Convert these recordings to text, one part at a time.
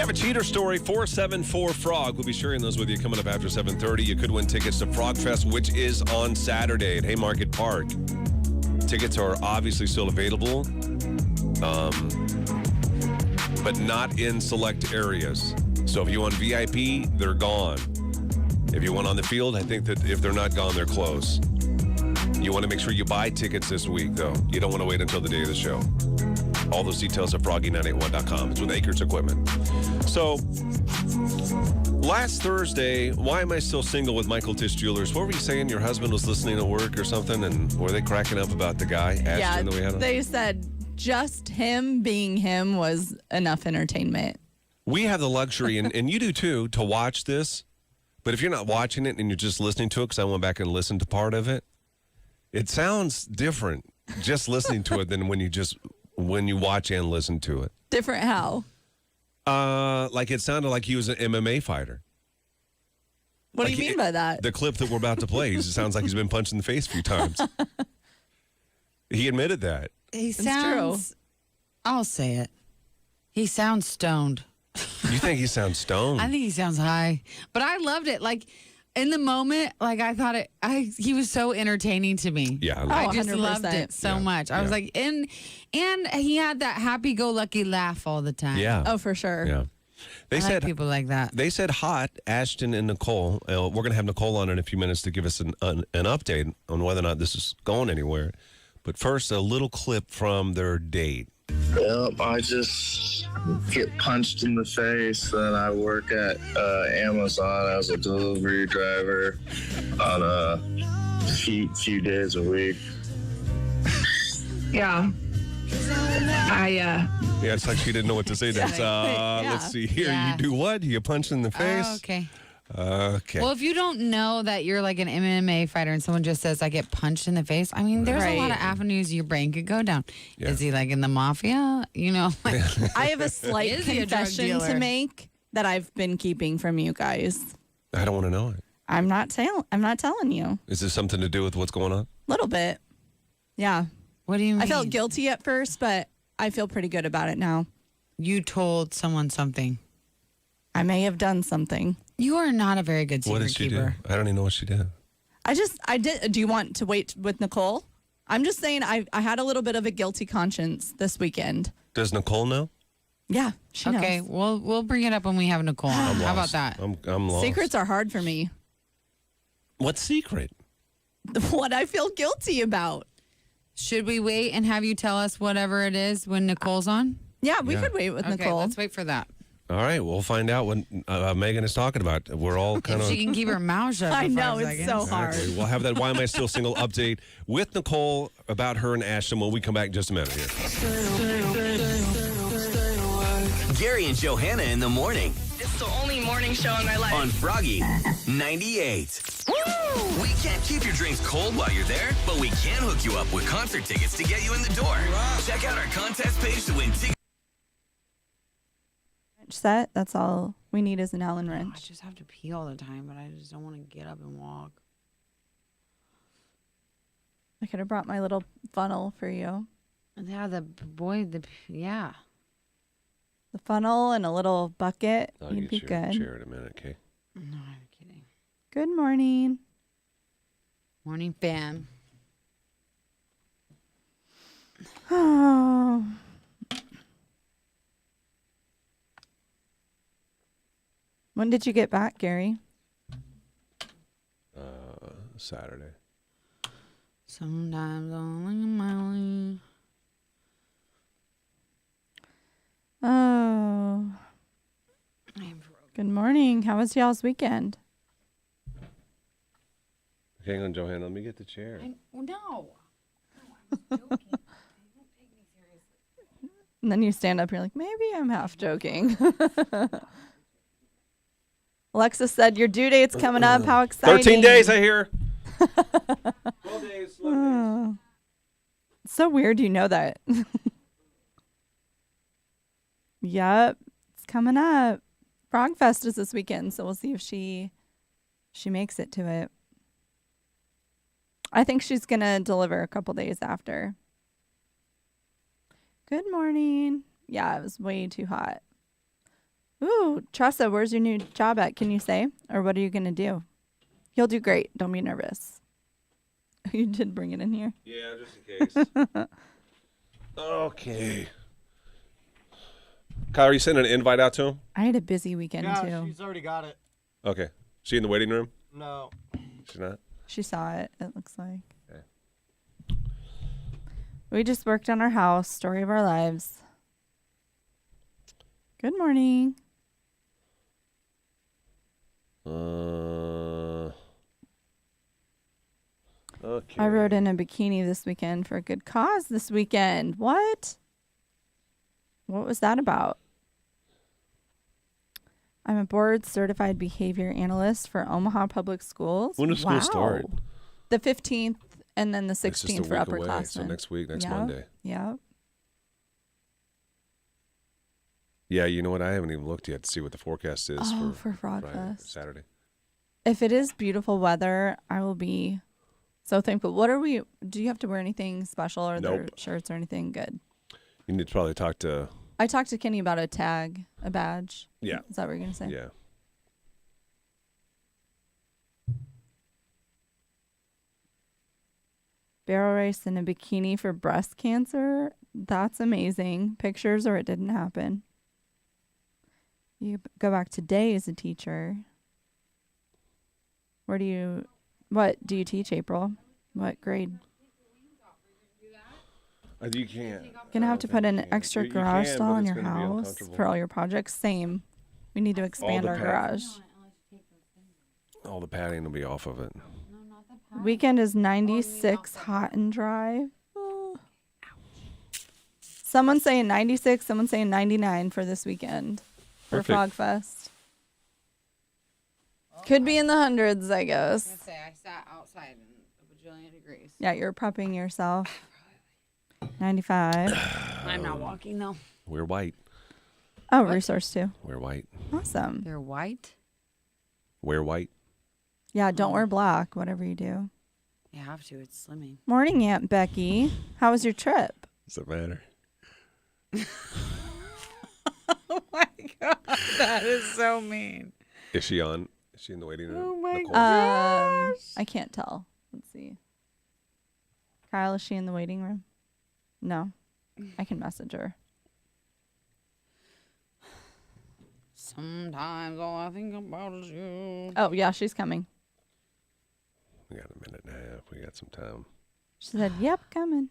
have a cheater story, 474-FROG. We'll be sharing those with you coming up after 7:30. You could win tickets to Frog Fest, which is on Saturday at Haymarket Park. Tickets are obviously still available, but not in select areas. So if you want VIP, they're gone. If you want on the field, I think that if they're not gone, they're close. You want to make sure you buy tickets this week, though. You don't want to wait until the day of the show. All those details at froggy981.com. It's with Acres Equipment. So, last Thursday, why am I still single with Michael Tisch Jewelers? What were you saying? Your husband was listening at work or something, and were they cracking up about the guy, Ashton, that we had on? They said just him being him was enough entertainment. We have the luxury, and you do too, to watch this. But if you're not watching it and you're just listening to it, because I went back and listened to part of it, it sounds different just listening to it than when you watch and listen to it. Different how? Like it sounded like he was an MMA fighter. What do you mean by that? The clip that we're about to play, it sounds like he's been punched in the face a few times. He admitted that. He sounds, true. I'll say it. He sounds stoned. You think he sounds stoned? I think he sounds high. But I loved it. Like, in the moment, like, I thought he was so entertaining to me. Yeah. I just loved it so much. I was like, and he had that happy-go-lucky laugh all the time. Yeah. Oh, for sure. Yeah. They said like people like that. They said hot, Ashton and Nicole. We're going to have Nicole on in a few minutes to give us an update on whether or not this is going anywhere. But first, a little clip from their date. Yep, I just get punched in the face, and I work at Amazon as a delivery driver on a few days a week. Yeah. Yeah, it's like she didn't know what to say next. Let's see here. Yeah. You do what? You punch in the face? Oh, okay. Okay. Well, if you don't know that you're like an MMA fighter and someone just says, I get punched in the face, I mean, there's a lot of avenues your brain could go down. Yeah. Is he like in the mafia? You know? Like, I have a slight confession to make that I've been keeping from you guys. I don't want to know it. I'm not telling you. Is this something to do with what's going on? A little bit. Yeah. What do you mean? I felt guilty at first, but I feel pretty good about it now. You told someone something. I may have done something. You are not a very good secret keeper. What did she do? I don't even know what she did. I did. Do you want to wait with Nicole? I'm just saying I had a little bit of a guilty conscience this weekend. Does Nicole know? Yeah, she knows. Okay, we'll bring it up when we have Nicole on. How about that? I'm lost. Secrets are hard for me. What secret? What I feel guilty about. Should we wait and have you tell us whatever it is when Nicole's on? Yeah, we could wait with Nicole. Let's wait for that. All right, we'll find out what Megan is talking about. We're all kind of... If she can keep her mouth shut. I know, it's so hard. Okay, we'll have that Why Am I Still Single update with Nicole about her and Ashton when we come back in just a minute here. Gary and Johanna in the morning. It's the only morning show in my life. On Froggy 98. Woo! We can't keep your drinks cold while you're there, but we can hook you up with concert tickets to get you in the door. Check out our contest page to win tickets. Set. That's all we need is an Allen wrench. I just have to pee all the time, but I just don't want to get up and walk. I could have brought my little funnel for you. Yeah, the funnel and a little bucket. You'd be good. Chair in a minute, okay? No, I'm kidding. Good morning. Morning, fam. Oh. When did you get back, Gary? Saturday. Sometimes only my way. Oh. Good morning. How was y'all's weekend? Hang on, Johanna. Let me get the chair. No. I was joking. Don't take me seriously. And then you stand up. You're like, maybe I'm half joking. Alexis said, your due date's coming up. How exciting. 13 days, I hear. 12 days. It's so weird you know that. Yep. It's coming up. Frog Fest is this weekend, so we'll see if she makes it to it. I think she's going to deliver a couple days after. Good morning. Yeah, it was way too hot. Ooh, Tressa, where's your new job at? Can you say? Or what are you going to do? You'll do great. Don't be nervous. You did bring it in here. Yeah, just in case. Okay. Kyle, are you sending an invite out to him? I had a busy weekend, too. Yeah, she's already got it. Okay. She in the waiting room? No. She's not? She saw it, it looks like. Okay. We just worked on our house. Story of our lives. Good morning. Okay. I rode in a bikini this weekend for a good cause this weekend. What? What was that about? I'm a board certified behavior analyst for Omaha Public Schools. When does school start? The 15th and then the It's just a 16th for week away, upperclassmen. so next week, next Yeah. Monday. Yeah. Yeah, you know what? I haven't even looked yet to see what the forecast is for Frog Friday, Fest. Saturday. If it is beautiful weather, I will be so thankful. Do you have to wear anything special or their Nope. shirts or anything? Good. You need to probably talk to... I talked to Kenny about a tag, a badge. Yeah. Is that what you're going to say? Yeah. Barrel race in a bikini for breast cancer. That's amazing. Pictures or it didn't happen. You go back today as a teacher. What do you teach, April? What grade? You can't. Gonna have to put an extra You garage can, stall but in it's your gonna be house uncomfortable. for all your projects. Same. We need to expand the our pad- garage. All the padding will be off of it. Weekend is 96, hot and dry. Oh. Someone's saying 96, someone's saying 99 for this weekend for Perfect. Frog Fest. Could be in the hundreds, I guess. say I sat outside in a bajillion degrees. Yeah, you're prepping yourself. 95. I'm not walking though. We're white. Oh, resource too. We're white. Awesome. They're white. We're white. Yeah, don't wear black, whatever you do. You have to. It's slimming. Morning, Aunt Becky. How was your trip? Does it matter? Oh my god, that is so mean. Is she on? Is she in the waiting room? Oh my Nicole? I can't tell. Let's see. Kyle, is she in the waiting room? No. I can message her. Sometimes all I think about is you. Oh, yeah, she's coming. We got a minute and a half. We got some time. She said, yep, coming.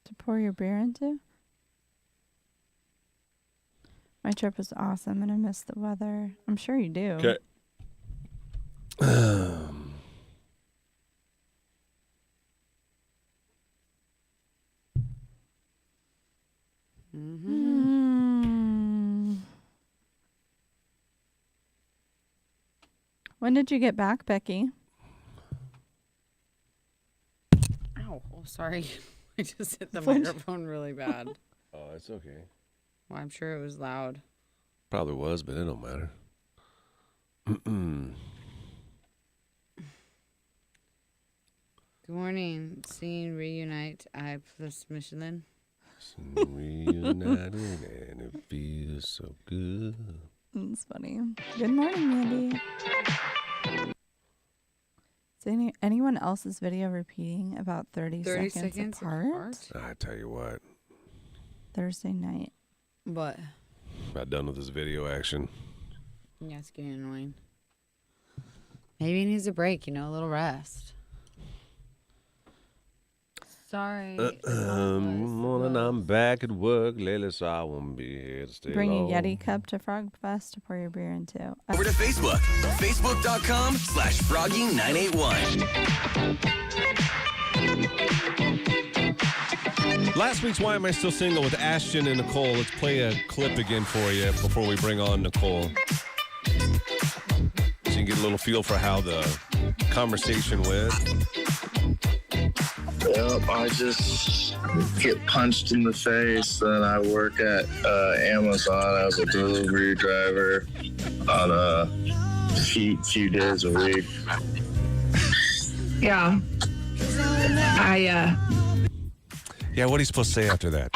To pour your beer into? My trip was awesome and I missed the weather. I'm sure you do. Okay. Mm. When did you get back, Becky? Ow. Oh, sorry. I just hit the When- microphone really bad. Oh, it's okay. Well, I'm sure it was loud. Probably was, but it don't matter. Good morning. Seeing reunite. I plus Michelin. Reunited and it feels so good. That's funny. Good morning, Mandy. Is anyone else's video repeating about 30 seconds apart? I tell you what, Thursday night. But about done with this video action. yeah, it's getting annoying. Maybe he needs a break, a little rest. Sorry. Morning, I'm back at work lately, so I won't be here to stay Bring a long. Yeti Yeti cup to Frog Fest to pour your beer into. Over to Facebook. Facebook.com/Froggy981. Last week's Why Am I Still Single with Ashton and Nicole. Let's play a clip again for you before we bring on Nicole. So you can get a little feel for how the conversation went. Yep, I just get punched in the face. Then I work at Amazon as a delivery driver on a few days a week. Yeah. Yeah, what are you supposed to say after that?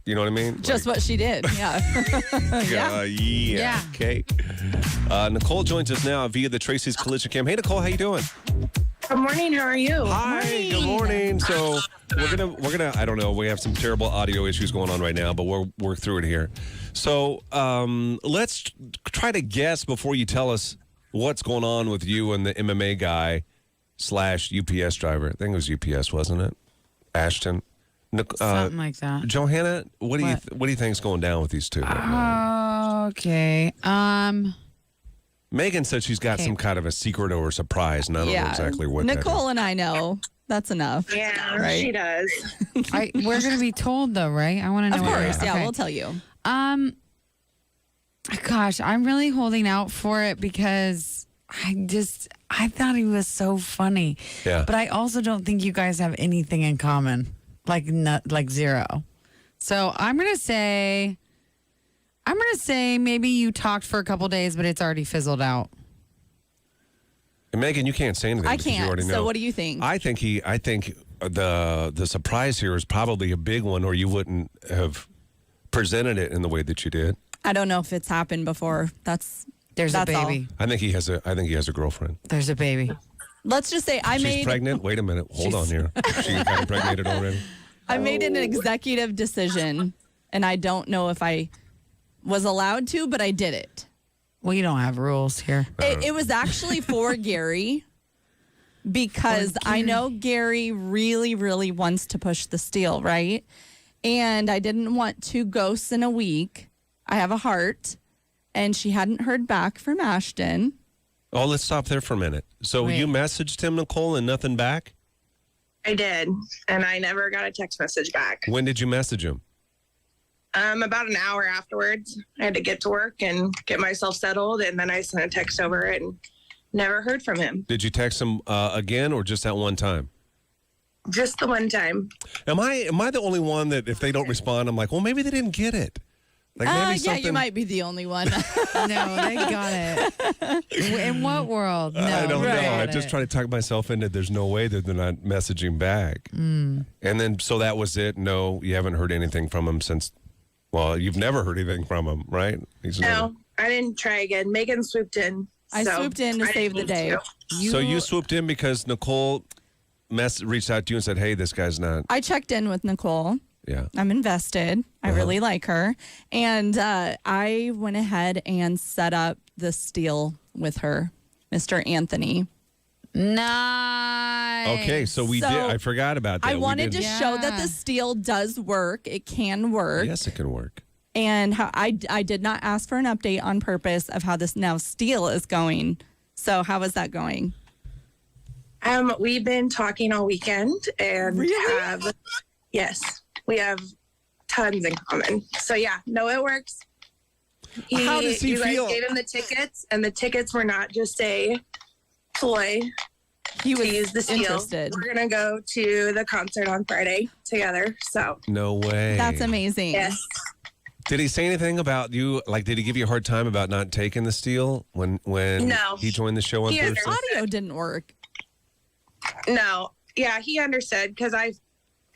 You know what I mean? Just what she did. Yeah. Yeah. Okay. Nicole joins us now via the Tracy's Collision Cam. Hey, Nicole, how you doing? Good morning. How are you? Hi. Good morning. So we're gonna. I don't know. We have some terrible audio issues going on right now, but we'll work through it here. So let's try to guess before you tell us what's going on with you and the MMA guy / UPS driver. I think it was UPS, wasn't it? Ashton. Something like that. Johanna, what do you think's going down with these two? Right now? Okay. Megan said she's got some kind of a secret or a surprise, and I don't know exactly what that is. Nicole and I know. That's enough. Yeah, right? she does. We're going to be told, though, right? I want to know. Of course. what Yeah, okay. we'll tell you. Gosh, I'm really holding out for it because I thought he was so funny. Yeah. But I also don't think you guys have anything in common. Like zero. So I'm gonna say maybe you talked for a couple days, but it's already fizzled out. And Megan, you can't say anything. I because you can't. already know. So what do you think? I think the surprise here is probably a big one, or you wouldn't have presented it in the way that you did. I don't know if it's happened before. That's a baby. all. I think he has a girlfriend. There's a baby. Let's just say She's pregnant. Wait a minute. Hold on here. She got impregnated already. I made an executive decision, and I don't know if I was allowed to, but I did it. We don't have rules here. It was actually for Gary because I know Gary really, really wants to push the steel, right? And I didn't want 2 ghosts in a week. I have a heart, and she hadn't heard back from Ashton. Oh, let's stop there for a minute. So Wait. you messaged him, Nicole, and nothing back? I did, and I never got a text message back. When did you message him? About an hour afterwards, I had to get to work and get myself settled, and then I sent a text over and never heard from him. Did you text him again or just that one time? Just the one time. Am I the only one that if they don't respond, I'm like, well, maybe they didn't get it. Like maybe Yeah, something. you might be the only one. No, they got it. In what world? No, I don't know. they I got just it. try to talk myself into there's no way that they're not messaging back. And then so that was it. No, you haven't heard anything from him since. Well, you've never heard anything from him, right? No, I didn't try again. Megan swooped in. I swooped in to I save the didn't day. need to. So you swooped in because Nicole reached out to you and said, "Hey, this guy's not." I checked in with Nicole. Yeah. I'm invested. I really like her. And I went ahead and set up the steal with her, Mr. Anthony. Nice. Okay, so we So, did. I forgot about that. I We wanted to did- show that the steal does work. It can work. Yes, it can work. And how I did not ask for an update on purpose of how this now steal is going. So how is that going? We've been talking all weekend and we have tons in common. So yeah, no, it works. How does he you feel? guys gave him the tickets, and the tickets were not just a ploy He to was use the steal. interested. We're gonna go to the concert on Friday together. So No way. That's amazing. yes, Did he say anything about you? Like, did he give you a hard time about not taking the steal when No. he joined the show on He Thursday? Audio didn't work. no, yeah, he understood because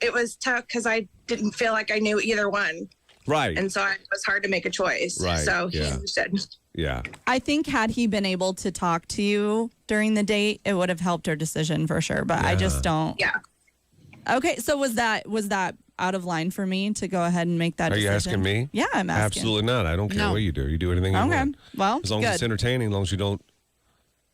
it was tough because I didn't feel like I knew either one, Right. and so it was hard to make a choice. Right, So he yeah. understood. Yeah. I think had he been able to talk to you during the date, it would have helped her decision for sure. But I just don't. Yeah. Okay, so was that out of line for me to go ahead and make that Are you decision? asking me? Yeah, I'm asking. Absolutely not. I don't care No. what you do. You do anything you Okay. want. Well, As long good. as it's entertaining, as long as you don't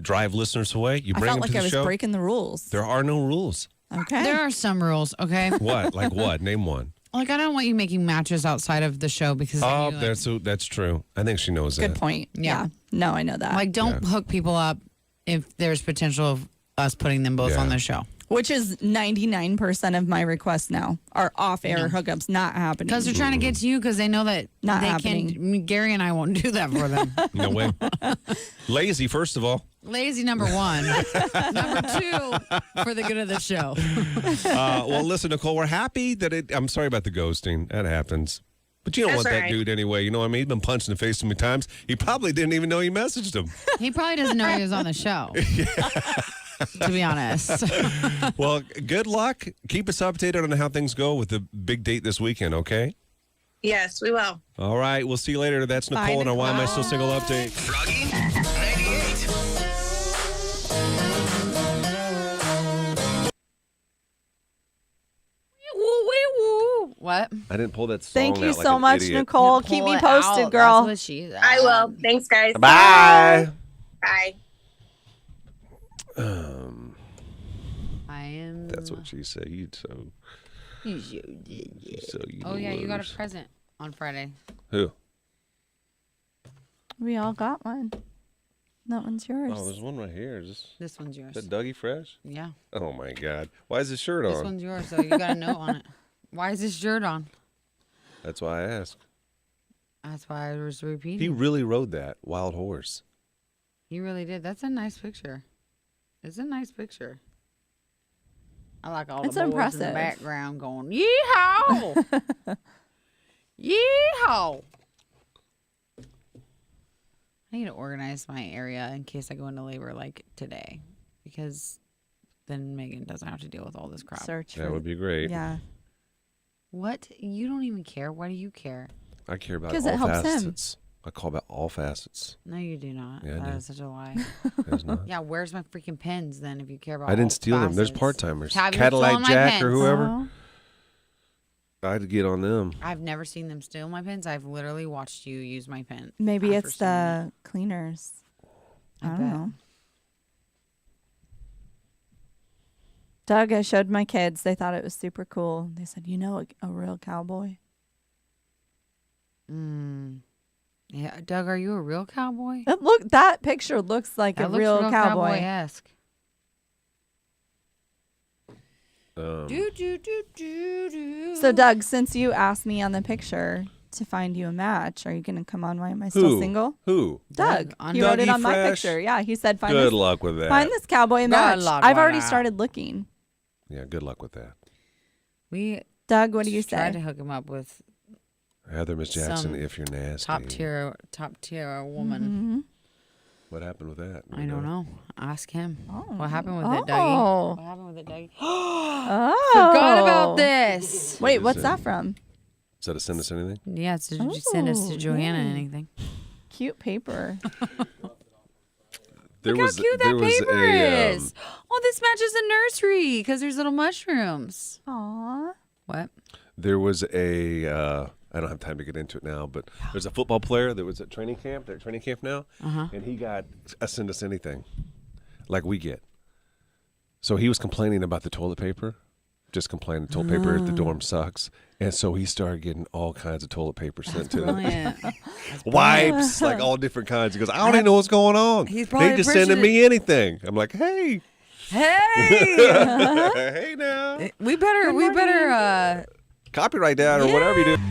drive listeners away, you I bring felt them like to I the was show. breaking the rules. There are no rules. Okay. There are some rules, okay? What? Like what? Name one. Like, I don't want you making matches outside of the show because then Oh, you, like, that's true. I think she knows Good that. point. Yeah. Yeah. No, I know that. like don't hook people up if there's potential of us putting them both Yeah. on the show. Which is 99% of my requests now are off-air hookups not happening. Because they're trying to get to you because they know that Not they happening. can. Gary and I won't do that for them. No way. Lazy, first of all. Lazy, number one. Number two, for the good of the show. Well, listen, Nicole, we're happy that I'm sorry about the ghosting. That happens. But you don't That's want that all right. dude anyway. You know what I mean? He's been punched in the face so many times. He probably didn't even know you messaged him. He probably doesn't know he was on the show. to be honest. Well, good luck. Keep us updated on how things go with the big date this weekend, okay? Yes, we will. All right. We'll see you later. That's Nicole and our Why Am I Still Single update. Froggy 98. What? I didn't pull that song Thank you out like so an much, idiot. Nicole. Keep Pull me it posted, out. girl. That's what she said. I will. Thanks, guys. Bye. Bye. I am. That's what she said. So Oh yeah, you got a present on Friday. Who? We all got one. That one's yours. Oh, there's one right here. This one's yours. Is that Dougie Fresh? Yeah. Oh my God! Why is his shirt This on? one's yours, so you got a note on it. Why is this shirt on? That's why I asked. That's why I was repeating. He really rode that wild horse. He really did. That's a nice picture. It's a nice picture. I like all It's the boys in impressive. the background going, yeehaw! Yeehaw! I need to organize my area in case I go into labor like today, because then Megan doesn't have to deal with all this crap. Search. That for- would be great. Yeah. What? You don't even care. Why do you care? I care about 'Cause all it helps him. facets. I call about all facets. No, you do not. Yeah, I That do. is such a lie. There's not. Yeah, where's my freaking pens then if you care about I didn't all steal them. There's facets? part timers. Have you Cadillac stolen my Jack or pens? whoever. Oh. I'd get on them. I've never seen them steal my pens. I've literally watched you use my pen. Maybe after it's stealing the cleaners. I don't bet. know. Doug, I showed my kids. They thought it was super cool. They said, you know, a real cowboy. it. Yeah, Doug, are you a real cowboy? That picture looks like That a looks real cowboy. cowboy-esque. Um, Do, do, do, do, do. So, Doug, since you asked me on the picture to find you a match, are you going to come on Why Am I Still Who? Single? Who? Doug. on He wrote it Dougie on my Fresh? picture. Yeah, he said, find Good this, luck with that. find this cowboy match. luck I've with already that. started looking. Yeah, good luck with that. We Doug, what do you tried to say? hook him up with Heather Miss Jackson, Some if you're nasty. top tier woman. Mm-hmm. What happened with that? I don't know. Ask him. Oh. What happened with it, Dougie? What Oh. happened with it, Dougie? Oh. Forgot about this. Wait, is what's it? that from? Is that a send us anything? Yeah, so did you send us to Oh, Johanna yay. anything? Cute paper. There Look how cute that paper a, is. Oh, this matches the nursery because there's little mushrooms. Aw. What? There was a. I don't have time to get into it now, but there's a football player that was at training camp. They're at training camp now, and he got a send us anything, like we get. So he was complaining about the toilet paper, just complaining. Toilet paper at the dorm sucks, and so he started getting all kinds of toilet paper sent to him. Brilliant. Wipes, like all different kinds. He goes, I don't even know what's going on. He's probably They just sending me anything. I'm like, hey, Hey, hey now, we better. copyright that or whatever you do.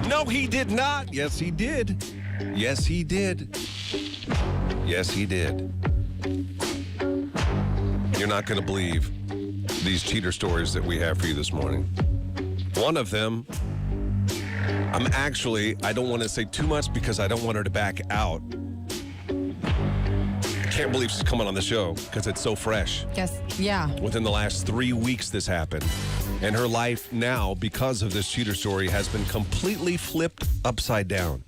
No, he did not. Yes, he did. Yes, he did. Yes, he did. You're not going to believe these cheater stories that we have for you this morning. One of them, I don't want to say too much because I don't want her to back out. I can't believe she's coming on the show because it's so fresh. Yes. Yeah. Within the last 3 weeks, this happened. And her life now, because of this cheater story, has been completely flipped upside down.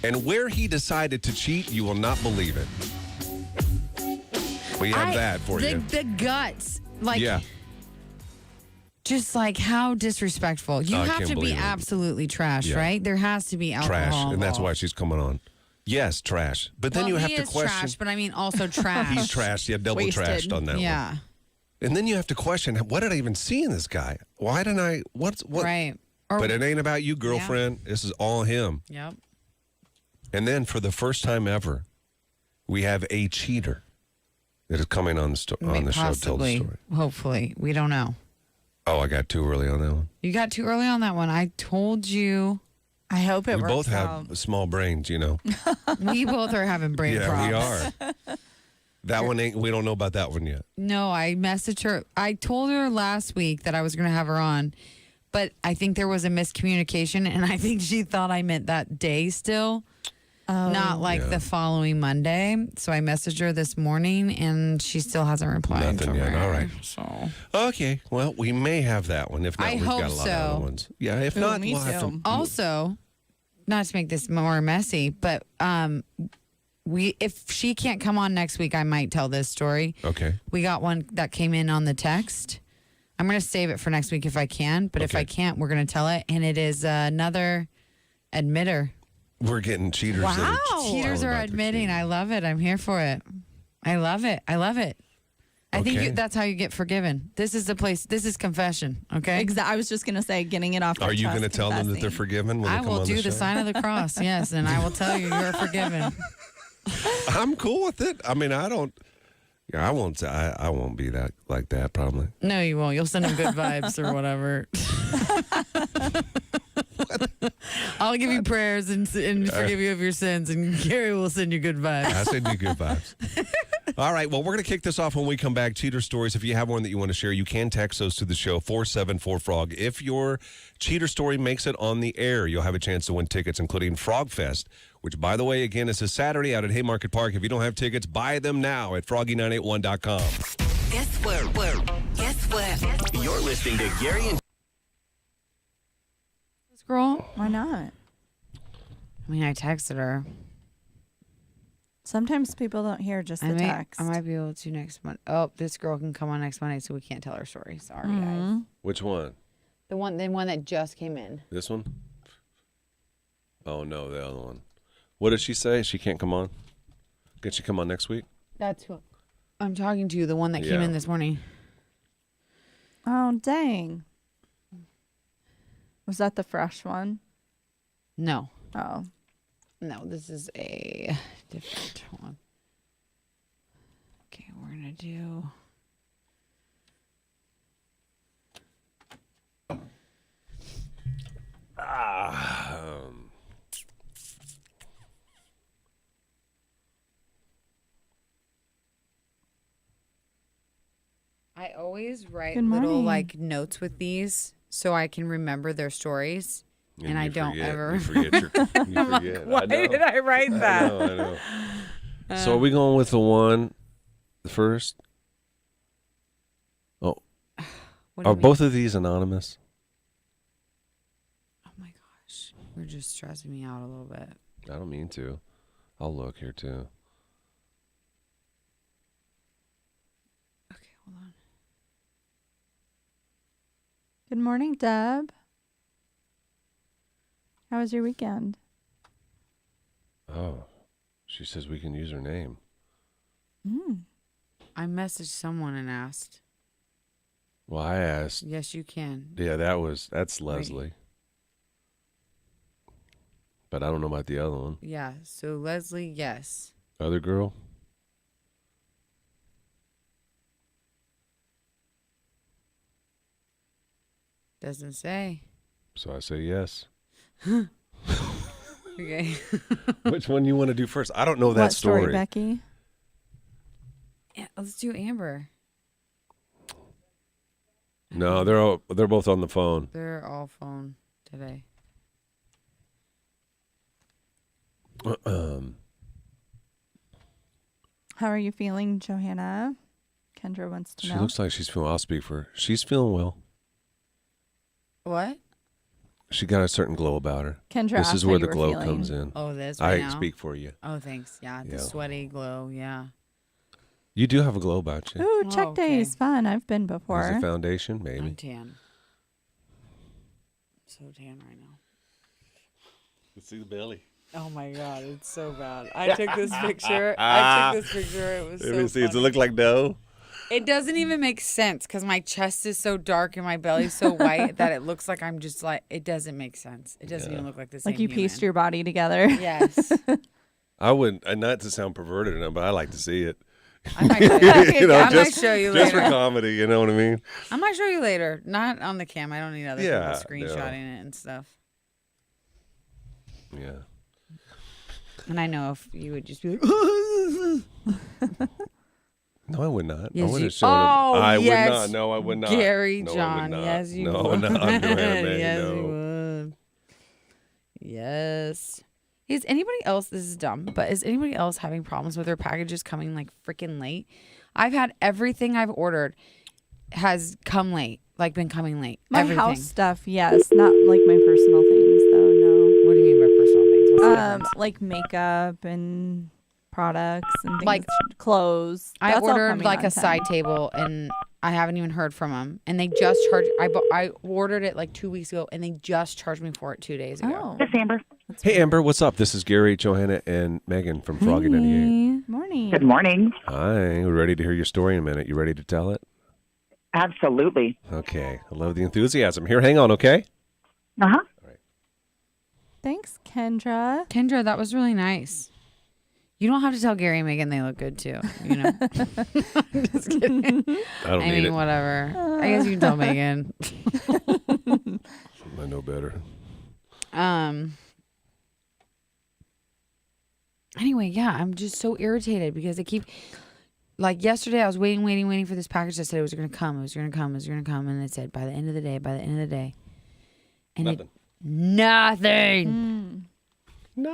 And where he decided to cheat, you will not believe it. We have that for you. The guts. Like, Yeah. just like how disrespectful. You I have can't to be believe it. absolutely trash, Yeah. right? There has to be alcohol. Trash. And that's why involved. she's coming on. Yes, trash. But then Well, you have he to is question. trash, but I mean also trash. He's trash. Yeah, double Wasted. trashed on that one. Yeah. And then you have to question, what did I even see in this guy? Why didn't I? What? Right. Or, But it ain't about you, girlfriend. This is all him. Yep. And then for the first time ever, we have a cheater that is coming on the, on the show to tell the Possibly. story. Hopefully. We don't know. Oh, I got too early on that one. You got too early on that one. I told you. I hope it We works both out. have small brains, you know. We both are having brain Yeah, problems. we are. That one ain't, we don't know about that one yet. No, I messaged her. I told her last week that I was going to have her on, but I think there was a miscommunication, and I think she thought I meant that day still. not like the following Monday. So I messaged her this morning, and she still hasn't replied. Nothing yet. All right. So Okay. Well, we may have that one. If not, I we've hope got a lot so. of other ones. Yeah. If not, me we'll have too. to. also, not to make this more messy, but if she can't come on next week, I might tell this story. Okay. We got one that came in on the text. I'm going to save it for next week if I can, but if Okay. I can't, we're going to tell it. And it is another admitter. We're getting cheaters. That are Cheaters are about their admitting. cheating. I love it. I'm here for it. I love it. I love it. I Okay. think that's how you get forgiven. This is the place. This is confession. Okay. I was just going to say, getting it off. Are you going to tell them that they're forgiven when I they come will on do the the show? sign of the cross. Yes, and I will tell you you're forgiven. I'm cool with it. I mean, I don't. Yeah, I won't. I won't be that like that probably. No, you won't. You'll send them good vibes or whatever. I'll give you prayers and forgive you of your sins, and Gary will send you good vibes. I send you good vibes. All right. Well, we're going to kick this off when we come back. Cheater stories. If you have one that you want to share, you can text those to the show 474-FROG. If your cheater story makes it on the air, you'll have a chance to win tickets, including Frog Fest, which, by the way, again, is a Saturday out at Haymarket Park. If you don't have tickets, buy them now at froggy981.com. Guess what? You're listening to Gary and This girl, Why not? I mean, I texted her. Sometimes people don't hear just the text. I might be able to next month. Oh, this girl can come on next Monday, so we can't tell her story. Sorry, guys. Which one? The one that just came in. This one? Oh, no, the other one. What did she say? She can't come on? Can she come on next week? That's who I'm talking to. The one that came Yeah. in this morning. Oh, dang. Was that the fresh one? No, Oh. no, this is a different one. Okay, we're gonna do. I always write Good little morning. like notes with these so I can remember their stories, and I you don't forget. ever. You forget. You forget. Why did I write that? I know. So are we going with the one, the first? Oh, What do are you mean? both of these anonymous? Oh my gosh, you're just stressing me out a little bit. I don't mean to. I'll look here too. Okay, hold on. Good morning, Deb. How was your weekend? Oh, she says we can use her name. I messaged someone and asked. Well, I asked. Yes, you can. Yeah, that's Leslie. But I don't know about the other one. Yeah. So Leslie, yes. Other girl? Doesn't say. So I say yes. Okay. Which one you want to do first? I don't know that What story, Becky? Yeah, let's do Amber. No, they're both on the phone. They're all phone today. How are you feeling, Johanna? Kendra wants to She know. looks like she's feeling. I'll speak for her. She's feeling well. What? She got a certain glow about her. Kendra This asked is how where you the were glow feeling. comes in. Oh, this I right now? speak for you. Oh, thanks. Yeah, the Yeah. sweaty glow. Yeah. You do have a glow about you. Ooh, check Oh, day is okay. fun. I've been Is before. it foundation? I'm Maybe. tan. I'm so tan right now. Let's see the belly. Oh my god, it's so bad. I took this picture. It was Let me see. Does it look like dough? It doesn't even make sense because my chest is so dark and my belly's so white that it looks like I'm just like, it doesn't make sense. It doesn't even look like the same Like you human. pieced your body together. Yes. I wouldn't, and not to sound perverted enough, but I like to see it. I might, I might just, show you just later. for comedy, you know what I mean? I might show you later. Not on the cam. I don't need other Yeah, people screenshotting it and stuff. Yeah. And I know if you would just be like, No, I would not. Yes, I wouldn't you- show Oh, them. I yes, would not. No, I would not. Gary No, I would John. not. Yes, you no, would. No, Johanna May, Yes, no. you would. Yes. Is anybody else, this is dumb, but is anybody else having problems with their packages coming like freaking late? I've had everything I've ordered has come late, like been coming late. My everything. house stuff, yes. Not like my personal things, though, no. What do you mean by personal things? What's the difference? Like makeup and products and things, Like clothes. I That's all ordered coming like on a time. side table and I haven't even heard from them. And they just charged, I ordered it like 2 weeks ago and they just charged me for it 2 days ago. Oh. Yes, Amber. Hey, Amber, what's up? This is Gary, Johanna, and Megan from Froggy 98. Hey, morning. Good morning. Hi, we're ready to hear your story in a minute. You ready to tell it? Absolutely. Okay. I love the enthusiasm. Here, hang on, okay? Uh-huh. Thanks, Kendra. Kendra, that was really nice. You don't have to tell Gary and Megan they look good too, you know. I'm just kidding. I don't I need mean, it. whatever. I guess you can tell Megan. I know better. Anyway, yeah, I'm just so irritated because they keep, like yesterday, I was waiting for this package that said it was going to come, and it said by the end of the day, and Nothing. Nothing. No.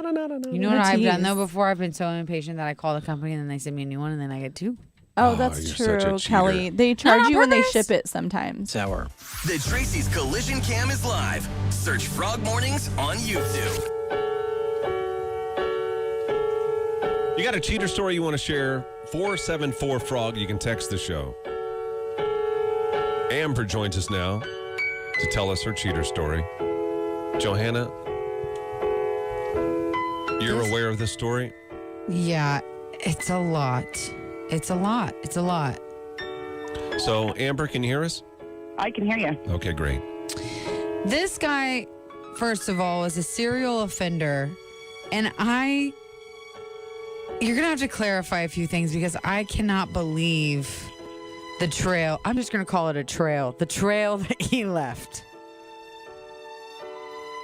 You know what The I've done tease. though before? I've been so impatient that I call the company and then they send me a new one and then I get two. Oh, that's you're such a true, cheater. Kelly. They charge on you when they purpose. ship it sometimes. The Tracy's Collision Cam is live. Search Frog Mornings on YouTube. You got a cheater story you want to share? 474-FROG. You can text the show. Amber joins us now to tell us her cheater story. Johanna, you're aware of this story? Yeah, it's a lot. It's a lot. So, Amber, can you hear us? I can hear you. Okay, great. This guy, first of all, is a serial offender. And you're going to have to clarify a few things because I cannot believe the trail. I'm just going to call it a trail. The trail that he left.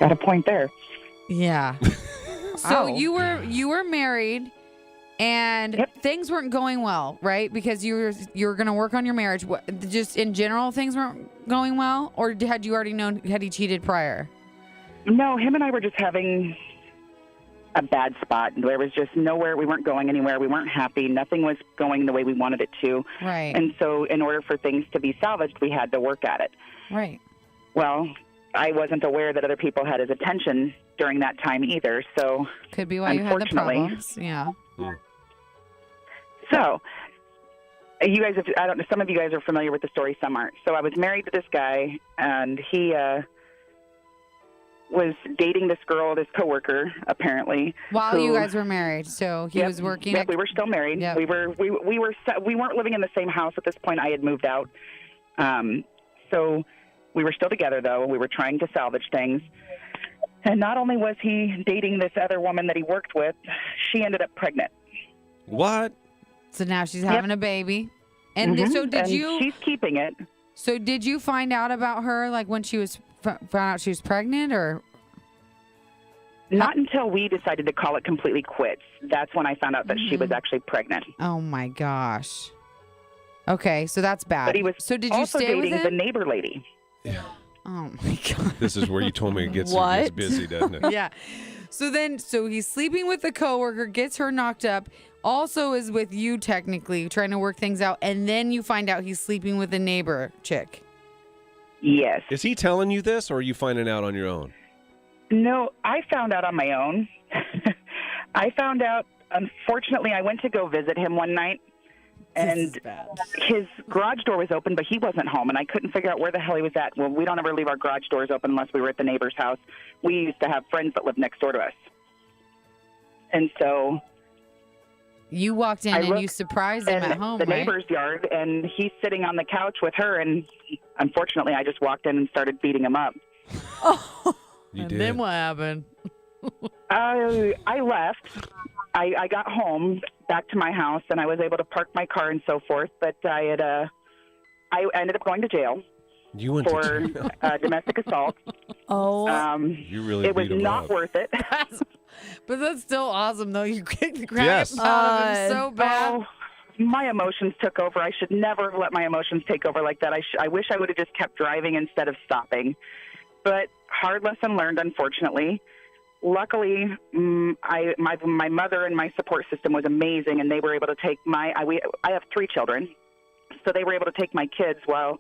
Got a point there. Yeah. So Ow. you were married and Yep. things weren't going well, right? Because you were going to work on your marriage. What, just in general, things weren't going well? Or had you already known, had he cheated prior? No, him and I were just having a bad spot. There was just nowhere. We weren't going anywhere. We weren't happy. Nothing was going the way we wanted it to. Right. And so in order for things to be salvaged, we had to work at it. Right. Well, I wasn't aware that other people had his attention during that time either. So, Could be why you had the Unfortunately. problems. Yeah. so you guys, I don't know, some of you guys are familiar with the story, some aren't. So I was married to this guy, and he was dating this girl, this coworker, apparently. While who- you guys were married. So he Yep, was working. Yep, we were still married. Yep. We weren't living in the same house at this point. I had moved out. So we were still together, though. We were trying to salvage things. And not only was he dating this other woman that he worked with, she ended up pregnant. What? So now she's having a baby. And Mhm. so did And you? She's keeping it. So did you find out about her like when she was found out she was pregnant or? Not until we decided to call it completely quits. That's when I found out that she Mm-hmm. was actually pregnant. Oh my gosh. Okay, so that's bad. But he was so did you also stay with dating the him? neighbor lady. Oh my god. This is where you told me it gets What? busy, doesn't it? Yeah. So he's sleeping with the coworker, gets her knocked up, also is with you technically trying to work things out, and then you find out he's sleeping with a neighbor chick. Yes. Is he telling you this, or are you finding out on your own? No, I found out on my own. I found out, unfortunately, I went to go visit him one night, and his garage door was open, but he wasn't home, and I couldn't figure out where the hell he was at. Well, we don't ever leave our garage doors open unless we were at the neighbor's house. We used to have friends that lived next door to us. And so You walked in I and you looked surprised him in at home, the right? neighbor's yard, and he's sitting on the couch with her, and unfortunately, I just walked in and started beating him up. You and did. then what happened? I left. I got home back to my house, and I was able to park my car and so forth. But I ended up going to jail You went to for jail. domestic assault. Oh, You really It was beat him not up. worth it. But that's still awesome, though. You kicked the crap Yes. out of him so bad. Oh, my emotions took over. I should never let my emotions take over like that. I wish I would have just kept driving instead of stopping. But hard lesson learned, unfortunately. luckily, my mother and my support system was amazing, and they were able to take I have 3 children, so they were able to take my kids while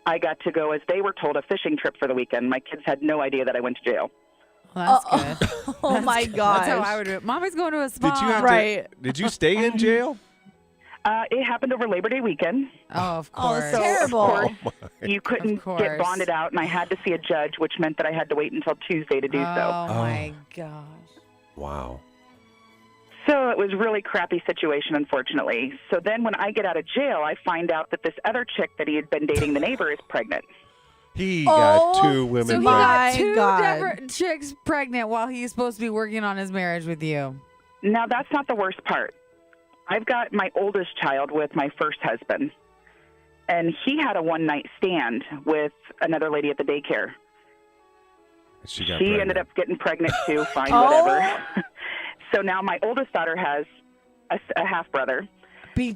I got to go, as they were told, a fishing trip for the weekend. My kids had no idea that I went to jail. Well, that's good. Oh my gosh. That's how I would do it. Mommy's going to a spa. Did you have Right. Did you stay in jail? It happened over Labor Day weekend. Oh, of Oh, course. it's terrible. Of course, you couldn't Of course. get bonded out, and I had to see a judge, which meant that I had to wait until Tuesday to do so. Oh, my gosh. Wow. So it was a really crappy situation, unfortunately. So then when I get out of jail, I find out that this other chick that he had been dating, the neighbor, is pregnant. He got 2 women So he pregnant. got My 2 God. different chicks pregnant while he's supposed to be working on his marriage with you. Now, that's not the worst part. I've got my oldest child with my first husband, and he had a one-night stand with another lady at the daycare. She got She pregnant. ended up getting pregnant, too. Fine, Oh. whatever. So now my oldest daughter has a half-brother.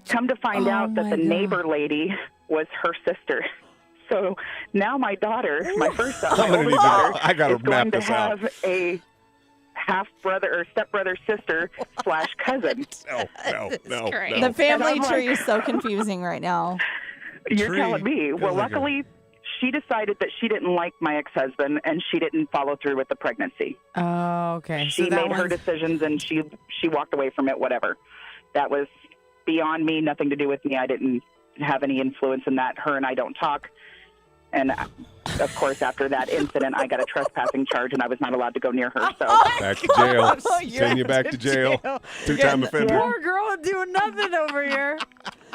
Come to find out that my the God. neighbor lady was her sister. So now my daughter, my first daughter, I'm my gonna oldest need to- daughter, I gotta is going map to this out. have a half-brother or stepbrother sister / cousin. No. great. The family And I'm tree like- is so confusing right now. You're Tree. telling me. Good Well, looking. luckily, she decided that she didn't like my ex-husband, and she didn't follow through with the pregnancy. Oh, okay. She so that made her one's- decisions, and she walked away from it, whatever. That was beyond me, nothing to do with me. I didn't have any influence in that. Her and I don't talk. And, of course, after that incident, I got a trespassing charge, and I was not allowed to go near her. So Back to jail. Oh, you're Send you back to jail. 2-time offender. Poor girl doing nothing over here.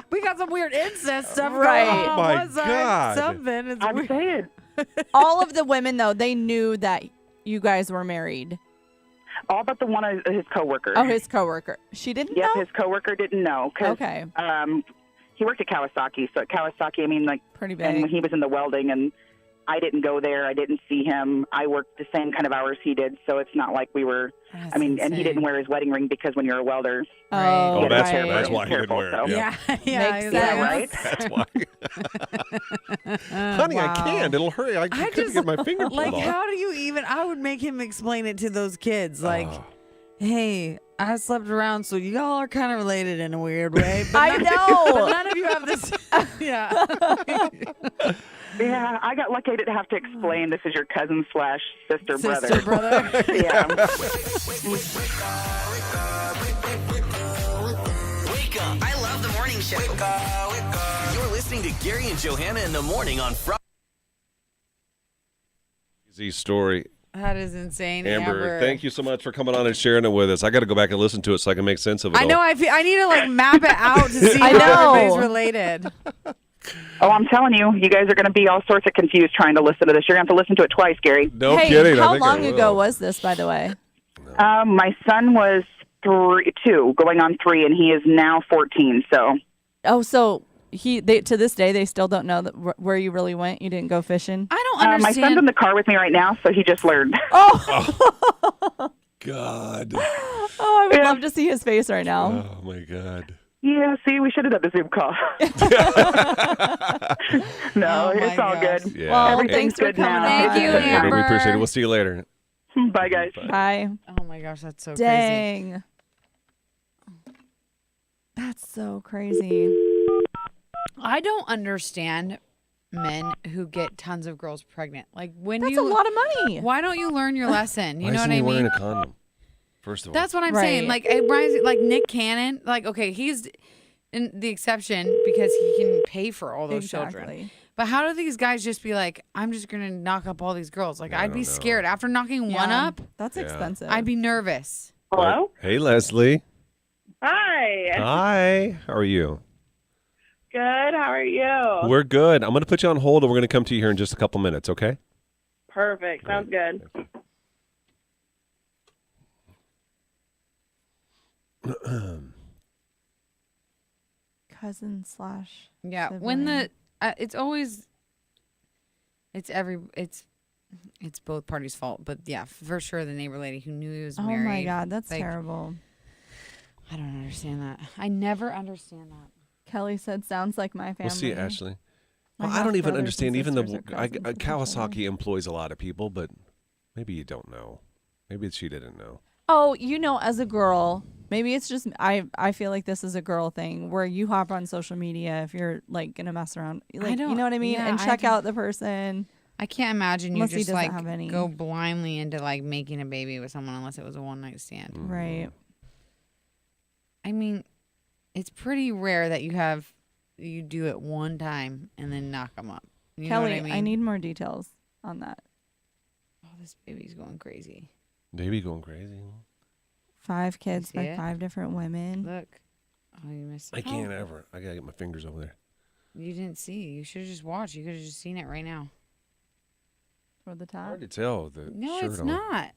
We got some weird incest stuff Right. going on. Oh, my one side, God. Something. It's I'm weird. saying, All of the women, though, they knew that you guys were married. all but the one of his coworker. Oh, his coworker. She didn't Yep, know? his coworker didn't know. 'Cause, Okay. he worked at Kawasaki. So at Kawasaki, I mean, like, Pretty and big. he was in the welding, and I didn't go there. I didn't see him. I worked the same kind of hours he did, so it's not like we were. That's I mean, and he insane. didn't wear his wedding ring because when you're a welder, Right. Oh, that's right. that's why he didn't wear it. Careful, so. Yeah. Yeah, Makes yeah, sense. right? That's why. Honey, I can't. It'll hurt. I couldn't get my finger pulled Like, off. how do you even? I would make him explain it to those kids. Like, hey, I slept around, so y'all are kind of related in a weird way. But I But know. none of you have this. Yeah. Yeah, I got lucky to have to explain this is your cousin / sister brother. Sister brother. Yeah. Wake up. I love the morning show. You're listening to Gary and Johanna in the morning on Friday. Easy story. That is insane, Amber, thank you so much for coming on and sharing it with us. I got to go back and listen to it so I can make sense of it I all. know. I need to like map it out to see I how know. everybody's related. Oh, I'm telling you, you guys are going to be all sorts of confused trying to listen to this. You're going to have to listen to it twice, Gary. No hey, kidding. I how think I long will. ago was this, by the way? My son was 2, going on 3, and he is now 14. So Oh, so they to this day they still don't know that where you really went. You didn't go fishing. I don't my understand. son's in the car with me right now, so he just learned. Oh, God. I would love to see his face right now. Oh, my God. Yeah, see, we should have done the Zoom call. No, Oh, my it's all gosh. good. Yeah. Well, Everything's thanks for good coming now. on. Thank you, Amber, we appreciate it. Amber. We'll see you later. Bye, guys. Bye. Oh my gosh, that's so crazy. Dang. That's so crazy. I don't understand men who get tons of girls pregnant. Like when That's you, a lot of money. Why don't you learn your lesson? You Why know isn't what I he mean? wearing a condom? First of all. That's what I'm Right. saying. Like it reminds me, like Nick Cannon. Like okay, he's in the exception because he can pay for all those children. Exactly. But how do these guys just be like, I'm just gonna knock up all these girls? Like I'd be scared after knocking one Yeah, up. That's expensive. I'd be nervous. Hello? Hey, Leslie. Hi. Hi. How are you? Good. How are you? We're good. I'm going to put you on hold, and we're going to come to you here in just a couple minutes, okay? Perfect. Sounds good. Cousin slash. Yeah, when sibling. it's always it's both parties' fault, but yeah, for sure the neighbor lady who knew he was Oh married. my God, that's like, terrible. I don't understand that. I never understand that. Kelly said, "Sounds like my family." We'll see, Ashley. My Well, I don't even half-brothers understand. and Even sisters the are cousins with each other. Kawasaki employs a lot of people, but maybe you don't know. Maybe she didn't know. Oh, as a girl, maybe it's just I feel like this is a girl thing where you hop on social media if you're like gonna mess around, like, you know what I mean, and check out the person. I can't imagine you Unless he just doesn't like have any. go blindly into like making a baby with someone unless it was a one night stand. Right. I mean, it's pretty rare that you do it one time and then knock them up. You Kelly, know what I mean? need more details on that. Oh, this baby's going crazy. Baby going crazy. 5 kids see by it? 5 different women. Look. Oh, you missed it. I can't ever. I gotta get my fingers over there. You didn't see. You should have just watched. You could have just seen it right now. Toward the top. Hard to tell the No, shirt it's on. not.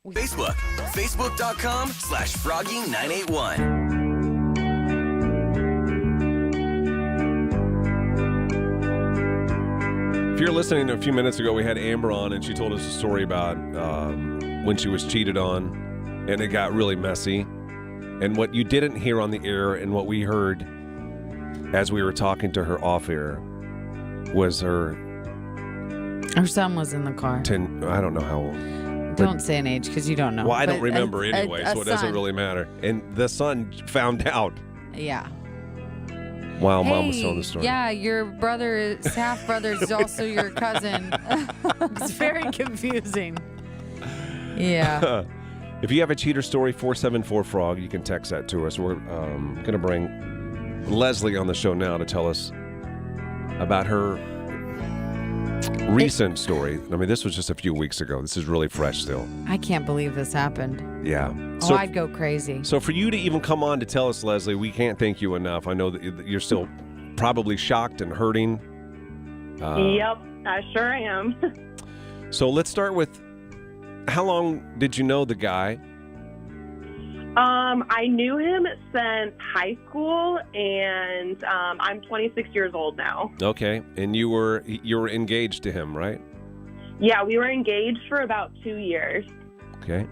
Facebook, facebook.com/froggy981. If you're listening a few minutes ago, we had Amber on, and she told us a story about when she was cheated on, and it got really messy. And what you didn't hear on the air, and what we heard as we were talking to her off air, was her son was in the car. I don't know how old. Don't say an age because you don't know. Well, I don't But remember anyway, so it doesn't son. really matter. And the son found out Yeah. while Mom was telling the story. Yeah, your half brother is also your cousin. It's very confusing. Yeah. If you have a cheater story, 474-FROG, you can text that to us. We're going to bring Leslie on the show now to tell us about her recent story. I mean, this was just a few weeks ago. This is really fresh still. I can't believe this happened. Yeah. Oh, I'd go crazy. So for you to even come on to tell us, Leslie, we can't thank you enough. I know that you're still probably shocked and hurting. Yep, I sure am. So let's start with, how long did you know the guy? I knew him since high school, and I'm 26 years old now. Okay. And you were engaged to him, right? Yeah, we were engaged for about 2 years. Okay.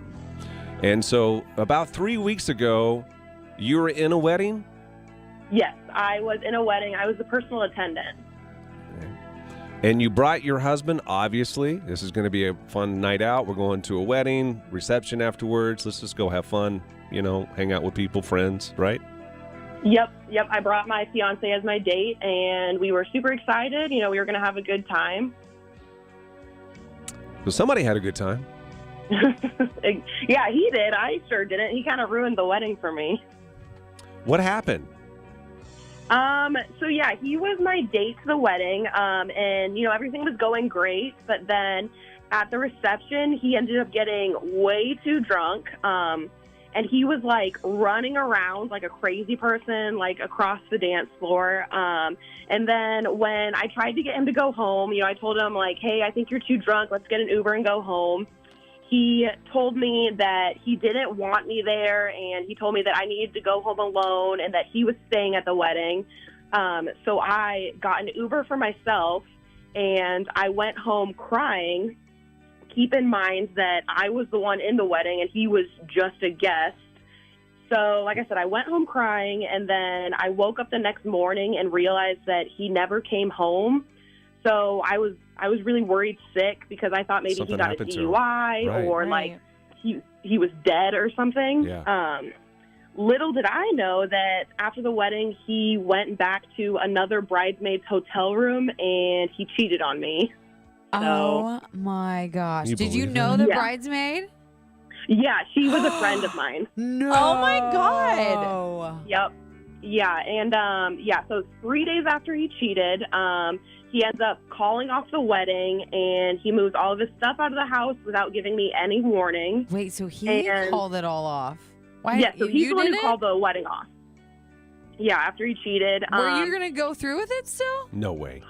And so about 3 weeks ago, you were in a wedding? Yes, I was in a wedding. I was the personal attendant. And you brought your husband, obviously. This is going to be a fun night out. We're going to a wedding, reception afterwards. Let's just go have fun, hang out with people, friends, right? Yep. I brought my fiance as my date, and we were super excited. We were going to have a good time. So somebody had a good time. Yeah, he did. I sure didn't. He kind of ruined the wedding for me. What happened? So yeah, he was my date to the wedding, and everything was going great, but then at the reception, he ended up getting way too drunk, and he was like running around like a crazy person, like across the dance floor, and then when I tried to get him to go home, I told him like, hey, I think you're too drunk, let's get an Uber and go home. He told me that he didn't want me there, and he told me that I needed to go home alone and that he was staying at the wedding. So I got an Uber for myself, and I went home crying. Keep in mind that I was the one in the wedding, and he was just a guest. So, like I said, I went home crying, and then I woke up the next morning and realized that he never came home. So I was really worried sick because I thought maybe Something he got a happened to him. DUI Right. or like he was dead or something. Yeah. Little did I know that after the wedding, he went back to another bridesmaid's hotel room and he cheated on me. Oh my gosh. You Did you believe know that? the Yeah. bridesmaid? Yeah, she was a friend of mine. No. Oh my God. Yep. Yeah, and so 3 days after he cheated, he ends up calling off the wedding, and he moves all of his stuff out of the house without giving me any warning. Wait, so he And- called it all off? Why? Yeah, so he's you the one did who it? called the wedding off. Yeah, after he cheated. Were you going to go through with it still? No way.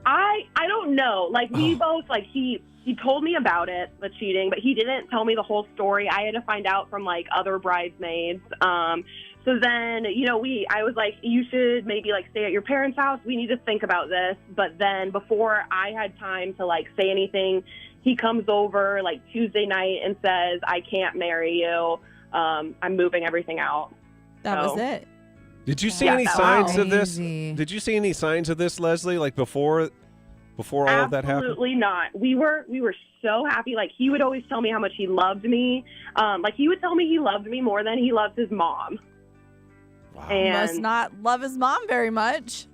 I don't know. Like, we both, like, he told me about it, the cheating, but he didn't tell me the whole story. I had to find out from, like, other bridesmaids. So then, I was like, you should maybe, like, stay at your parents' house. We need to think about this. But then before I had time to, like, say anything, he comes over, like, Tuesday night and says, I can't marry you. I'm moving everything out. That was it. Did you see Yeah, any that was signs of this? crazy. Did you see any signs of this, Leslie? Like before before all of that happened? Absolutely not. We were so happy. Like, he would always tell me how much he loved me. Like, he would tell me he loved me more than he loved his mom. Wow. And Must not love his mom very much.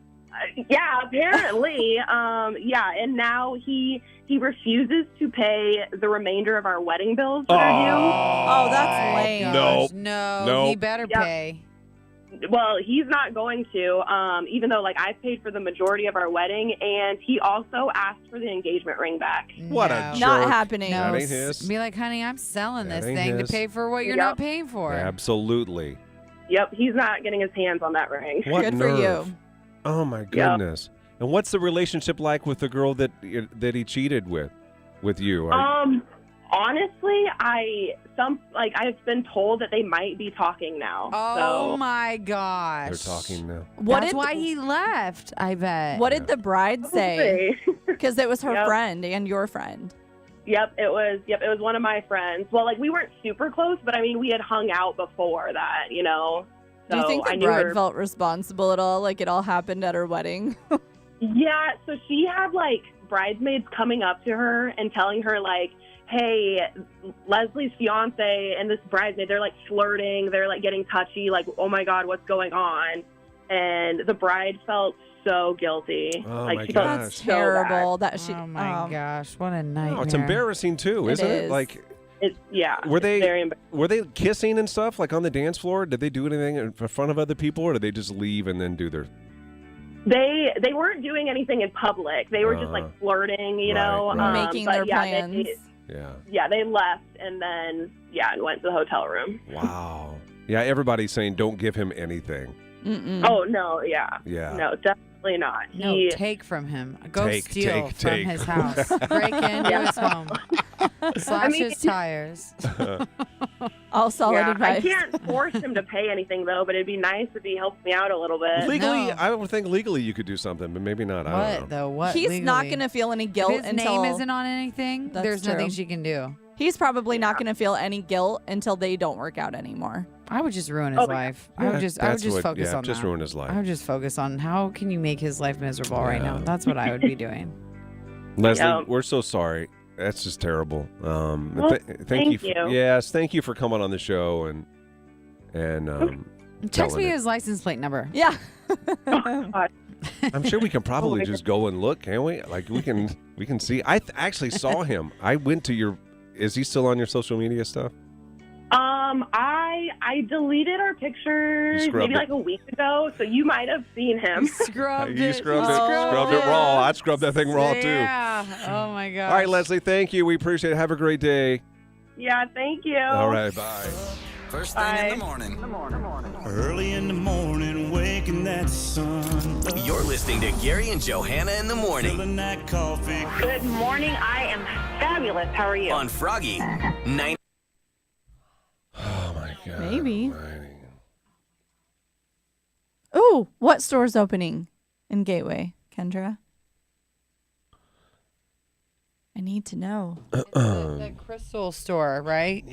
yeah, apparently. Yeah, and now he refuses to pay the remainder of our wedding bills that are Oh, that's lame. Nope. No, he Nope. better Yep. pay. due. Well, he's not going to, even though, like, I paid for the majority of our wedding, and he also asked for the engagement ring back. What No. a jerk. Not happening. No, That ain't his. be like, honey, I'm selling That this ain't thing his. to pay for what you're Yep. not paying for. Absolutely. Yep, he's not getting his hands on that ring. What Good nerve. for you. Oh my goodness. And what's the relationship like with the girl that he cheated with you? Honestly, I've been told that they might be talking now. Oh so. my gosh. They're talking now. That's why he left, I bet. What did the bride say? Because it was her Yep. friend and your friend. Yep, it was one of my friends. Well, like, we weren't super close, but I mean, we had hung out before that, you know. Do you So think I the knew bride her. felt responsible at all? Like it all happened at her wedding? Yeah, so she had, like, bridesmaids coming up to her and telling her, like, hey, Leslie's fiance and this bridesmaid, they're, like, flirting. They're, like, getting touchy. Like, oh, my God, what's going on? And the bride felt so guilty. Oh, like, my she felt gosh. That's so terrible. bad. That she. Oh my gosh, what a nightmare. Oh, it's embarrassing too, It isn't it? is. Like, Yeah. Were they- it's very embarrassing. were they kissing and stuff like on the dance floor? Did they do anything in front of other people, or did they just leave and then do their? They weren't doing anything in public. They were just, Uh-huh. like, flirting, you Right, know. right. Making but their yeah, plans. They left and then, and went to the hotel room. Wow. Yeah, everybody's saying don't give him anything. Mm-mm. Oh, no, yeah. Yeah. No, definitely not. No, He- take from him. Go Take, steal take, from take. his house. Break into Yeah. his home. Slash mean- his tires. All solid yeah, I advice. can't force him to pay anything, though, but it'd be nice if he helps me out a little bit. Legally, No. I would think legally you could do something, but maybe not. I don't What know. though? What? He's not legally? going to feel any If guilt his until name isn't on anything, That's there's nothing true. she can do. He's probably not going to feel any guilt until they don't work out anymore. I would just ruin his Oh, yeah. life. I would just focus on just that. ruin his life. I would just focus on how can you make his life miserable right now. Yeah. That's what I would be doing. Leslie, Yeah. we're so sorry. That's just terrible. Well, thank thank you. Yes, thank you for coming on the show and Text telling me it. his license plate number. Yeah. I'm sure we can probably my just go and look, can't we? Like we can see. I actually saw him. I went to your. Is he still on your social media stuff? I deleted our pictures You scrubbed maybe it. like a week ago, so you might have seen him. Scrubbed You it. scrubbed He it. Scrubbed it raw. I scrubbed that thing raw too. Yeah. Oh my god. All right, Leslie. Thank you. We appreciate it. Have a great day. Yeah, thank you. All right. Bye. First thing in the Bye. morning. Early in the morning, waking that sun up, You're listening to Gary and Johanna in the morning filling that coffee. Good morning. I am fabulous. How are you? on Froggy 90. Oh my God. Maybe. Almighty. Ooh, what store's opening in Gateway, Kendra? I need to know. the crystal store, right?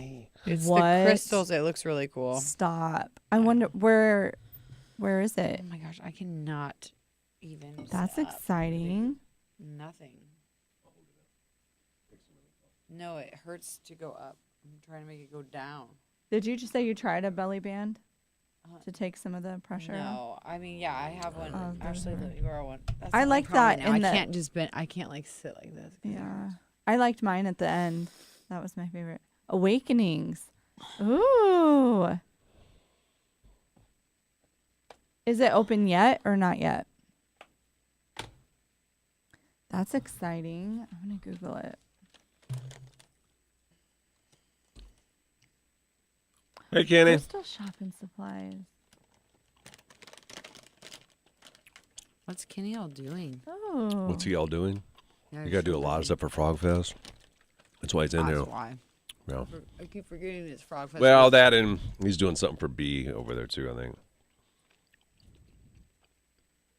It's What? the crystals. It looks really cool. Stop. I wonder where is it? Oh my gosh, I cannot even. That's sit up. exciting. Nothing. No, it hurts to go up. I'm trying to make it go down. Did you just say you tried a belly band to take some of the pressure off? No, I mean, yeah, I have one. Oh, Actually, those let me borrow one. That's I the only like problem that now. in I the- can't just bend. I can't like sit like this. 'cause it Yeah. hurts. I liked mine at the end. That was my favorite. Awakenings. Ooh. Is it open yet or not yet? That's exciting. I'm going to Google it. Hey, Kenny. Crystal shopping supplies. What's Kenny all doing? Oh. What's he all doing? Yeah, You got to do a lot of stuff for Frog Fest. That's why he's in That's there. why. Yeah. I keep forgetting it's Frog Fest. Well, that and he's doing something for B over there too. I think.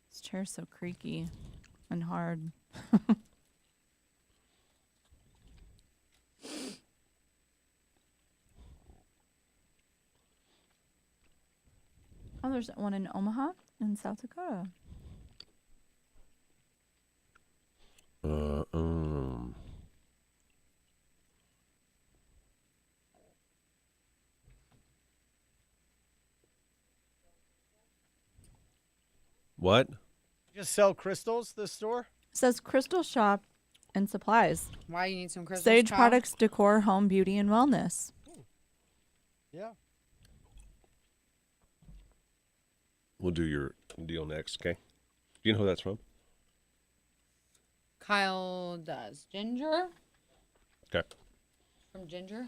This chair's so creaky and hard. Oh, there's one in Omaha in South Dakota. What? Just sell crystals, this store? It says crystal shop and supplies. Why you need some crystals? Sage Kyle? products, decor, home beauty, and wellness. Yeah. We'll do your deal next, okay? Do you know who that's from? Kyle does. Ginger? Okay. From Ginger?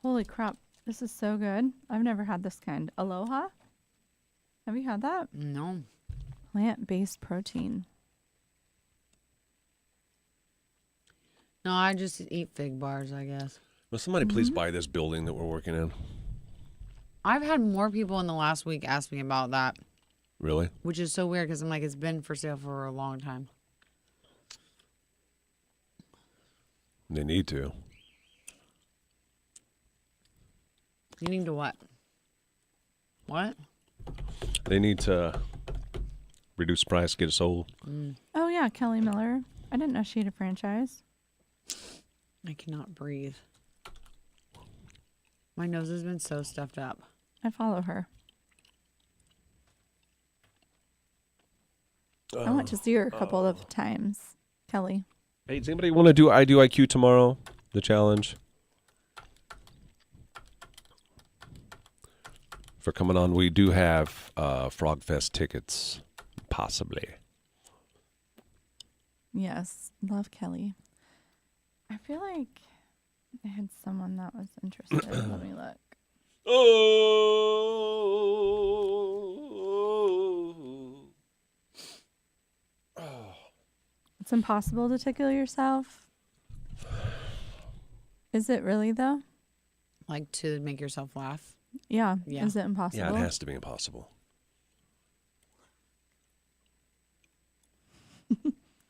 Holy crap. This is so good. I've never had this kind. Aloha? Have you had that? No. Plant-based protein. No, I just eat fig bars, I guess. Will somebody please buy this building that we're working in? I've had more people in the last week ask me about that, Really? which is so weird because I'm like, it's been for sale for a long time. They need to. You need to what? What? They need to reduce price, get it sold. Oh, yeah, Kelly Miller. I didn't know she had a franchise. I cannot breathe. My nose has been so stuffed up. I follow her. I went to see her a couple of times. Kelly. Hey, does anybody want to do I Do IQ tomorrow? The challenge? For coming on, we do have Frog Fest tickets, possibly. Yes, love Kelly. I feel like I had someone that was interested. Let me look. It's impossible to tickle yourself. Is it really, though? Like to make yourself laugh. Yeah. Yeah. Is it impossible? Yeah, it has to be impossible.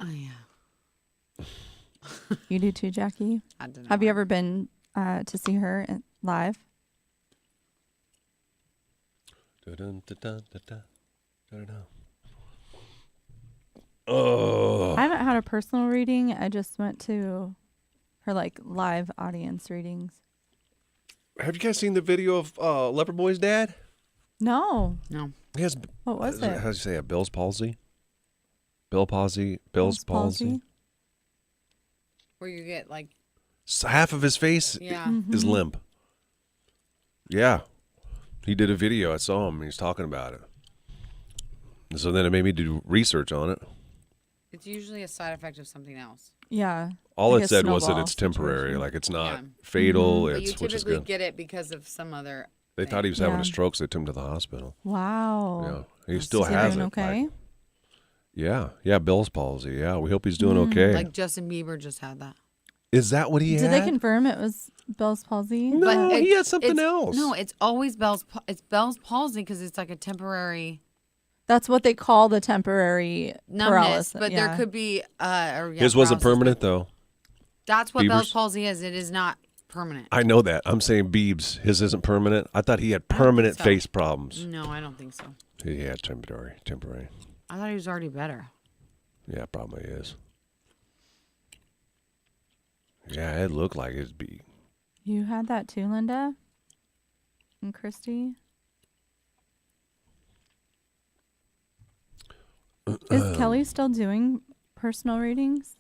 Oh, yeah. You do too, Jackie? I don't know. Have you ever been to see her live? Oh. I haven't had a personal reading. I just went to her like live audience readings. Have you guys seen the video of Leperboy's dad? No. No. He has. What was it? How do you say it? Bell's palsy. Bell's palsy. Where you get like. So half of his face Yeah. is limp. Yeah. He did a video. I saw him. He was talking about it. And so then it made me do research on it. It's usually a side effect of something else. Yeah. All Like it a said was that snowball it's temporary. situation. Like it's not Yeah. fatal. But It's you which is typically good. get it because of some other. They thought he was having a stroke, so they took him to the hospital. Wow. Yeah. He still Is he has doing it. okay? Like, yeah. Bell's palsy. Yeah. We hope he's doing okay. Like Justin Bieber just had that. Is that what he Did had? they confirm it was Bell's palsy? No, But he had something it's- else. No, it's always It's Bell's palsy because it's like a temporary That's what they call the temporary numbness. paralysis. But yeah. there could be His wasn't paralysis, permanent, but though. That's what Bell's Bieber's? palsy is. It is not permanent. I know that. I'm saying Biebs. His isn't permanent. I thought he had permanent so. face problems. No, I don't think so. He had temporary. I thought he was already better. Yeah, probably is. Yeah, it looked like it'd be. You had that too, Linda? And Christy? Is Kelly still doing personal readings?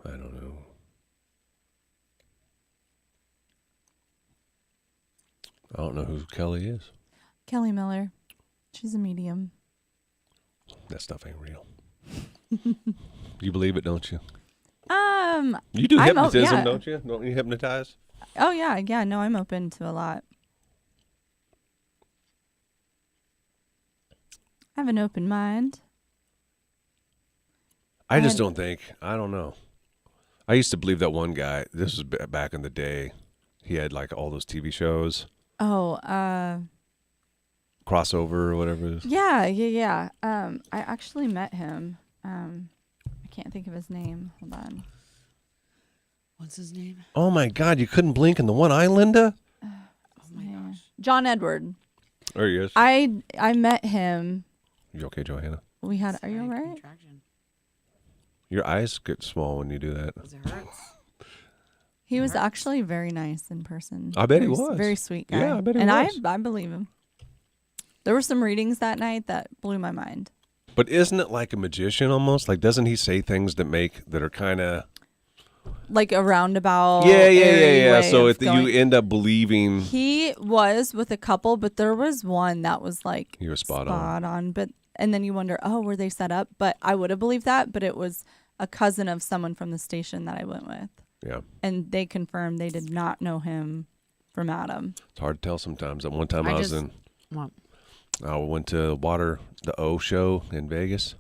I don't know. I don't know who Kelly is. Kelly Miller. She's a medium. That stuff ain't real. You believe it, don't you? I'm You do hypnotism, yeah. don't you? Don't you hypnotize? Oh, yeah. No, I'm open to a lot. I have an open mind. I just don't think. I don't know. I used to believe that one guy. This was back in the day. He had like all those TV shows. Oh, Crossover or whatever it is. yeah. I actually met him. I can't think of his name. Hold on. What's his name? Oh my God! You couldn't blink in the one eye, Linda. Oh my gosh. John Edward. There he is. I met him. You okay, Johanna? We had. Are you all right? Your eyes get small when you do that. Because it hurts. He was actually very nice in person. I bet he Very- was. Very sweet guy. Yeah, I bet he and was. I believe him. There were some readings that night that blew my mind. But isn't it like a magician almost? Like, doesn't he say things that are kind of... Like a roundabout. Yeah. way So of if you end up believing... He was with a couple, but there was one that was like... He was spot on. But and then you wonder, oh, were they set up? But I would have believed that, but it was a cousin of someone from the station that I went with. Yeah. And they confirmed they did not know him from Adam. It's hard to tell sometimes. At one time I was in... What? I went to the O show in Vegas.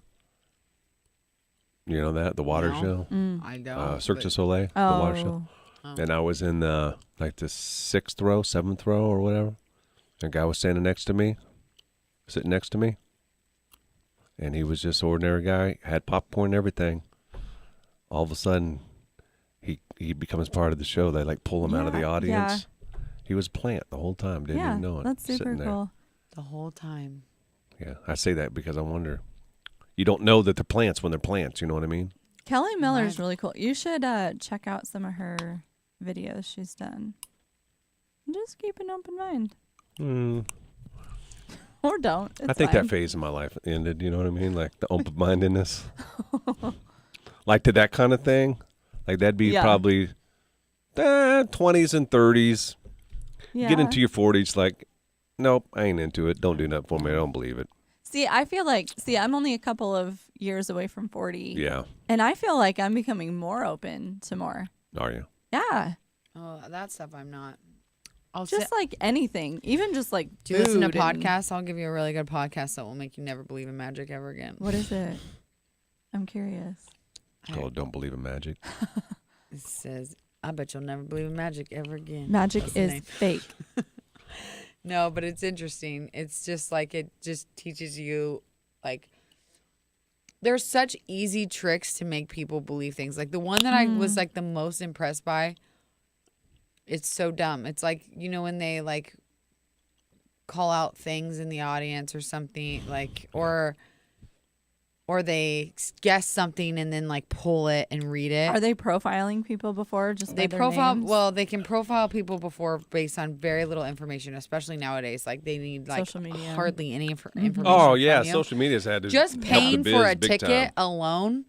You know that? The water show? I don't. Cirque du Soleil, the water show. And I was in the 6th row, 7th row or whatever. A guy was standing next to me, sitting next to me. And he was just an ordinary guy, had popcorn and everything. All of a sudden, he becomes part of the show. They pull him out of the audience. Yeah. He was a plant the whole time, didn't even know it. That's super sitting there. cool. The whole time. Yeah, I say that because I wonder. You don't know that they're plants when they're plants. You know what I mean? Kelly Miller's really cool. You should check out some of her videos she's done. Just keep an open mind. Or don't. It's I think fine. that phase of my life ended. You know what I mean? Like the open-mindedness. Like to that kind of thing. Like that'd be probably 20s and 30s. Yeah. Get into your 40s like, nope, I ain't into it. Don't do nothing for me. I don't believe it. See, I feel like, I'm only a couple of years away from 40. Yeah. And I feel like I'm becoming more open to more. Are you? Yeah. Oh, that stuff I'm not. Just like anything, even just like Do you listen to food and- podcasts? I'll give you a really good podcast that will make you never believe in magic ever again. What is it? I'm curious. It's called Don't Believe in Magic. It says, I bet you'll never believe in magic ever again. Magic That's the is name. fake. No, but it's interesting. It's just like it just teaches you like there's such easy tricks to make people believe things. Like the one that I was like the most impressed by, it's so dumb. It's like, you know, when they like call out things in the audience or something like or they guess something and then like pull it and read it. Are they profiling people before? Just by They their profile names? well, they can profile people before based on very little information, especially nowadays. Like they need like Social media. hardly any information. Oh, yeah. from you. Social media's had to Just help the paying biz for a big ticket time. alone,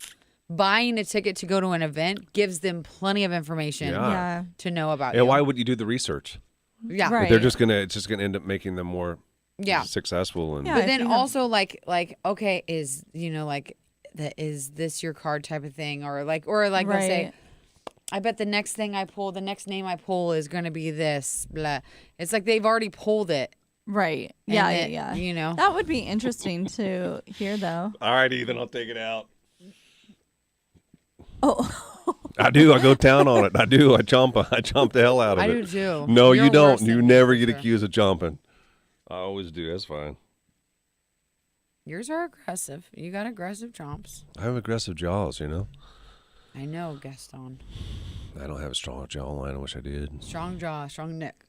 buying a ticket to go to an event gives them plenty of information Yeah. to know about Yeah, you. why would you do the research? Yeah. Right. They're just it's just gonna end up making them more Yeah. successful and Yeah. But if then you have- also like okay, is you know like is this your card type of thing or like they'll say Right. I bet the next name I pull is going to be this blah. It's like they've already pulled it. Right. And Yeah, it- yeah. you know. That would be interesting to hear, though. All right, Ethan, I'll take it out. Oh. I do. I go down on it. I do. I chomp the hell out of I it. do too. No, You're you don't. worse You than never me, get for sure. accused of chomping. I always do. That's fine. Yours are aggressive. You got aggressive chomps. I have aggressive jaws, you know. I know, Gaston. I don't have a strong jawline. I wish I did. Strong jaw, strong neck.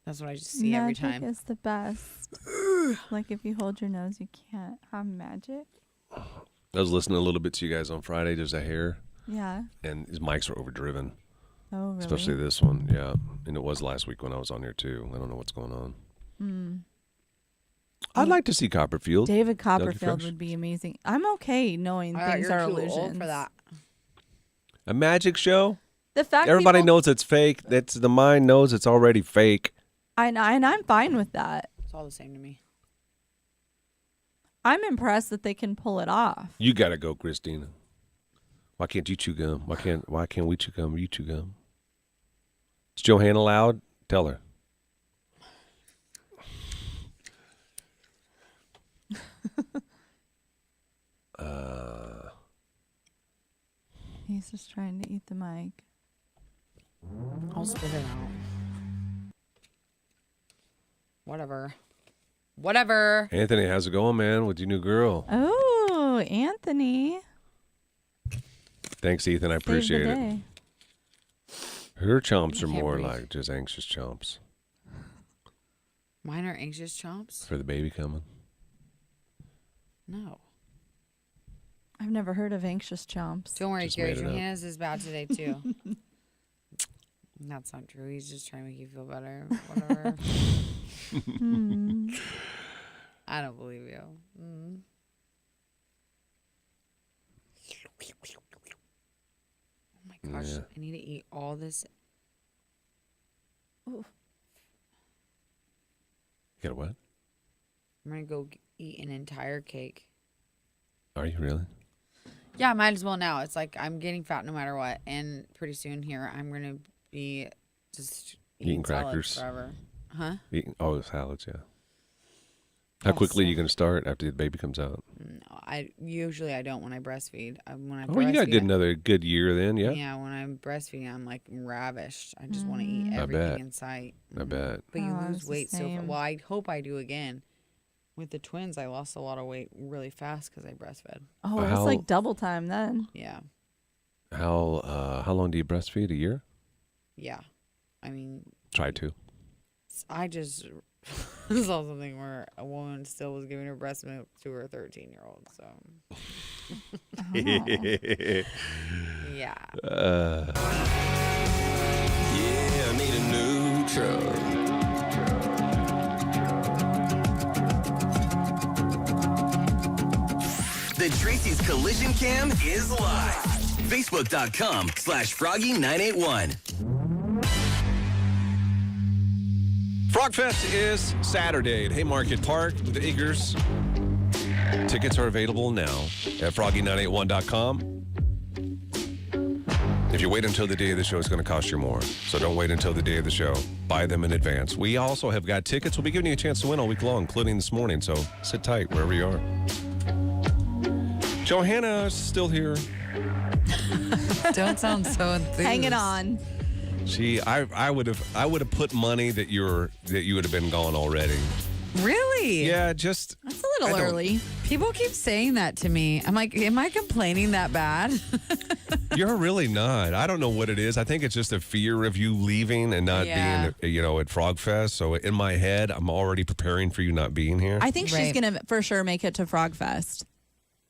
That's what I just see every Magic time. is the best. Like if you hold your nose, you can't have magic. I was listening a little bit to you guys on Friday. There's a hair, Yeah. and his mics are overdriven. Oh, really? Especially this one, yeah. And it was last week when I was on here too. I don't know what's going on. I'd like to see Copperfield. David Dougie Copperfield Fresh. would be amazing. I'm okay knowing things you're are too illusions. old for that. A magic show. The fact Everybody people, knows it's fake. That's the mind knows it's already fake. and I'm fine with that. It's all the same to me. I'm impressed that they can pull it off. You gotta go, Christina. Why can't you chew gum? Why can't we chew gum? You chew gum. Is Johanna loud? Tell her. He's just trying to eat the mic. I'll spit it out. Whatever. Anthony, how's it going, man, with your new girl? Oh, Anthony. Thanks, Ethan. I Saved the appreciate it. day. Her chomps are Can't more breathe. like just anxious chomps. Mine are anxious chomps? For the baby coming. No. I've never heard of anxious chomps. Don't worry, Just Gary. made it up. Johanna's is bad today, too. That's not true. He's just trying to make you feel better. Whatever. I don't believe you. Oh my gosh. Yeah. I need to eat all this. Ooh. You got a what? I'm going to go eat an entire cake. Are you really? Yeah, might as well now. It's like I'm getting fat no matter what. And pretty soon here, I'm going to be just Eating salads crackers. forever. Huh? Eating salads, yeah. How quickly are you going to start after the baby comes out? No, I don't when I breastfeed. When I Oh, you got breastfeed, another good year then, yeah? Yeah, when I'm breastfeeding, I'm like ravished. I just want to eat I everything bet. in sight. I bet. But you Oh, lose it's the weight so far. same. Well, I hope I do again. With the twins, I lost a lot of weight really fast because I breastfed. Oh, it's like double time then. Yeah. How long do you breastfeed? A year? Yeah. I mean, Try to. I just saw something where a woman still was giving her breast milk to her 13-year-old. So, yeah. Yeah, I need a new truck. The Tracy's Collision Cam is live. Facebook.com/Froggy981. Frogfest is Saturday at Haymarket Park with the Eagers. Tickets are available now at froggy981.com. If you wait until the day of the show, it's going to cost you more. So don't wait until the day of the show. Buy them in advance. We also have got tickets. We'll be giving you a chance to win all week long, including this morning. So sit tight wherever you are. Johanna is still here. Don't sound so enthused. Hanging on. I would have put money that you would have been gone already. Really? Yeah, just That's a little early. People keep saying that to me. I'm like, am I complaining that bad? You're really not. I don't know what it is. I think it's just a fear of you leaving and not Yeah. being, at Frogfest. So in my head, I'm already preparing for you not being here. I think she's Right. going to for sure make it to Frogfest.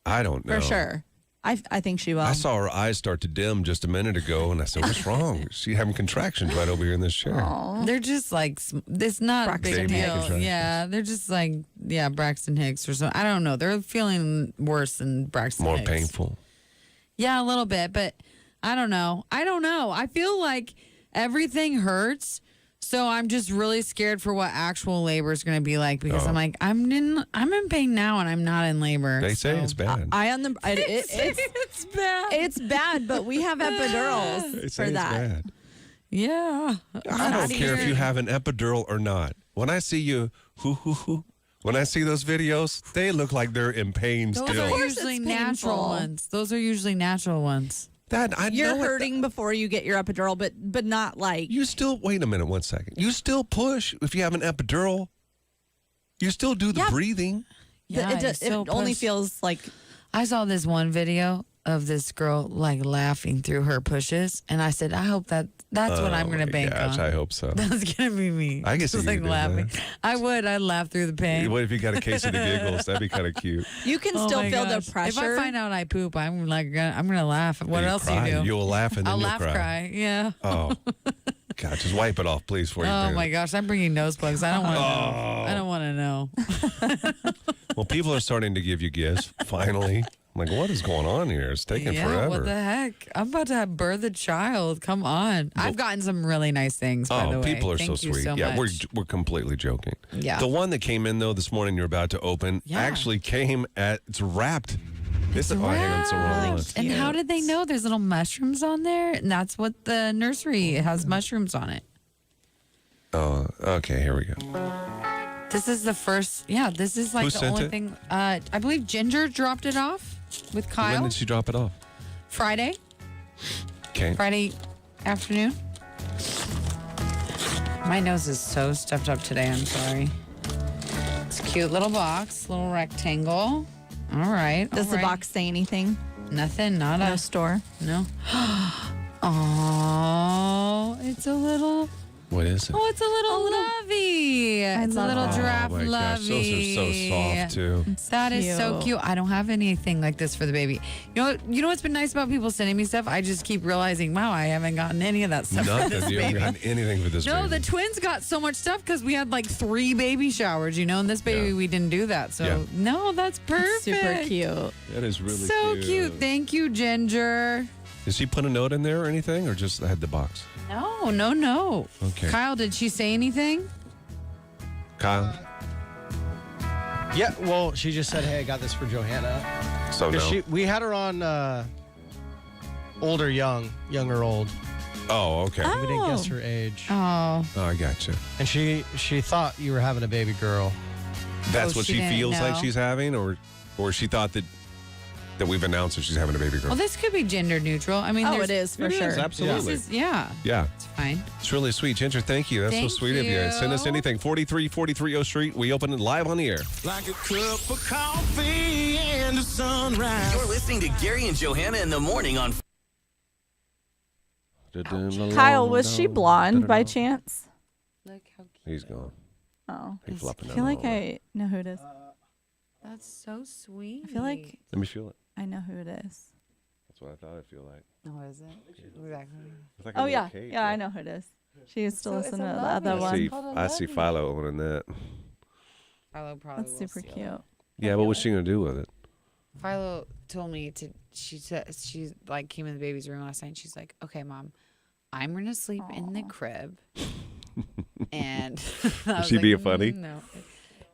I don't know. For sure. I think she will. I saw her eyes start to dim just a minute ago, and I said, "What's wrong? She having contractions right over here in this chair." They're just like, it's not a Braxton big Hicks. deal. Yeah, they're just like, Braxton Hicks or something. I don't know. They're feeling worse than Braxton More Hicks. painful. Yeah, a little bit, but I don't know. I feel like everything hurts. So I'm just really scared for what actual labor is going to be like because I'm like, I'm in pain now and I'm not in labor. They say it's bad. It's bad. It's bad, but we have epidurals They say for it's that. bad. Yeah. I don't care if you have an epidural or not. When I see you, when I see those videos, they look like they're in pain Those still. are course usually it's natural painful. ones. Those are usually natural ones. You're know hurting before you get your epidural, but not like You still wait a minute, 1 second. You still push if you have an epidural. You still do the Yeah. breathing. Yeah, it only feels like I saw this one video of this girl like laughing through her pushes, and I said, I hope that's what I'm going to bank Gosh, on. I hope so. That's going to be me. I guess Just you like could do laughing. that. I'd laugh through the pain. What if you got a case of the giggles? That'd be kind of cute. you can Oh still my feel gosh. the pressure. If I find out I poop, I'm gonna laugh. What You else cry. do you do? You'll laugh and then I'll you'll laugh, cry. Yeah. Oh, God, just wipe it off, please, before you Oh do my it. gosh, I'm bringing nose plugs. I don't want to know. I don't want to know. Well, people are starting to give you gifts, finally. I'm like, what is going on here? It's taking forever. What the heck? I'm about to have birth a child. Come on. I've gotten some really nice things, by the Oh, way. people are Thank so you sweet. so Yeah, much. we're completely joking. Yeah. The one that came in though this morning, you're about to open, Yeah. actually came it's wrapped. Hang on, it's the wrong one. And how did they know there's little mushrooms on there? And that's what the nursery has mushrooms on it. Oh, okay, here we go. This is the first. Yeah, this is like Who the sent only it? thing. I believe Ginger dropped it off with Kyle When did she drop it off? Friday Okay. afternoon. My nose is so stuffed up today. I'm sorry. It's a cute little box, little rectangle. All right. Does all the right. box say anything? Nothing. Not No a store. no. Oh, it's a little What is it? Oh, it's a little lovey. It's a little giraffe Oh my gosh, lovey. those are so soft too. That is so cute. I don't have anything like this for the baby. You know what's been nice about people sending me stuff? I just keep realizing, wow, I haven't gotten any of that stuff for this Nothing. You haven't baby. gotten anything for this No, baby. the twins got so much stuff because we had like 3 baby showers, and this baby we didn't do that. So no, that's perfect. Super cute. That is really So cute. Thank you, Ginger. Did she put a note in there or anything, or just had the box? No. Okay. Kyle, did she say anything? Kyle? Yeah, well, she just said, hey, I got this for Johanna. So no. We had her on older, young or old. Oh, okay. We didn't guess her age. Oh, I gotcha. And she thought you were having a baby girl. That's what she she didn't feels like know. she's having, or she thought that we've announced that she's having a baby girl. well, this could be gender neutral. I mean, It is for It sure. is, absolutely. Yeah, Yeah. it's fine. It's really sweet. Ginger, thank you. That's Thank so sweet of you. you. Send us anything. 4343 O Street. We open it live on the air. Like a cup of coffee and a sunrise. You're listening to Gary and Johanna in the morning on. Kyle, was she blonde by chance? Look how cute. He's gone. Oh, He's flopping I feel down like the I know who it is. That's so sweet. I feel like Let me feel it. I know who it is. That's what I thought I'd feel like. Oh, is it? Exactly. It's like a Oh little yeah, cake, yeah, I know who it is. She used to So it's listen a to the lovey. other I see, one. I see Philo owning that. Philo probably That's will super steal cute. it. Yeah, but what's she going to do with it? Philo told me she said she like came in the baby's room last night and she's like, okay, Mom, I'm gonna sleep in the crib. And I was she like, being funny? No.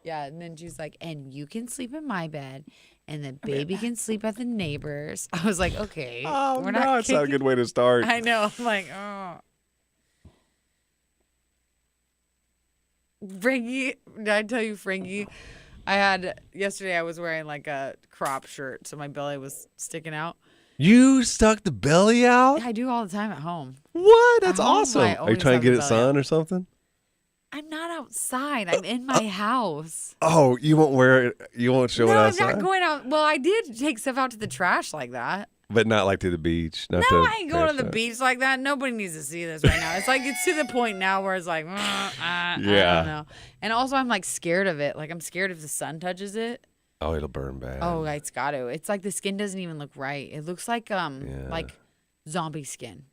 Yeah, and then she's like, and you can sleep in my bed and the baby can sleep at the neighbors. I was like, okay. Oh, we're no, not it's not a kicking- good way to start. I know. I'm like, oh. Frankie, did I tell you, Frankie? Yesterday I was wearing like a crop shirt, so my belly was sticking out. You stuck the belly out? I do all the time at home. What? That's At home, awesome. I Are you always trying have to get the it belly sun out. or something? I'm not outside. I'm in my house. Oh, you won't wear it? You won't show No, it I'm outside? not going out. Well, I did take stuff out to the trash like that. But not like to the beach. Not No, to I ain't going to the trash. beach like that. Nobody needs to see this right now. It's like it's to the point now where it's like, I Yeah. don't know. And also, I'm like scared of it. Like I'm scared if the sun touches it. Oh, it'll burn bad. Oh, it's got to. It's like the skin doesn't even look right. It looks like zombie skin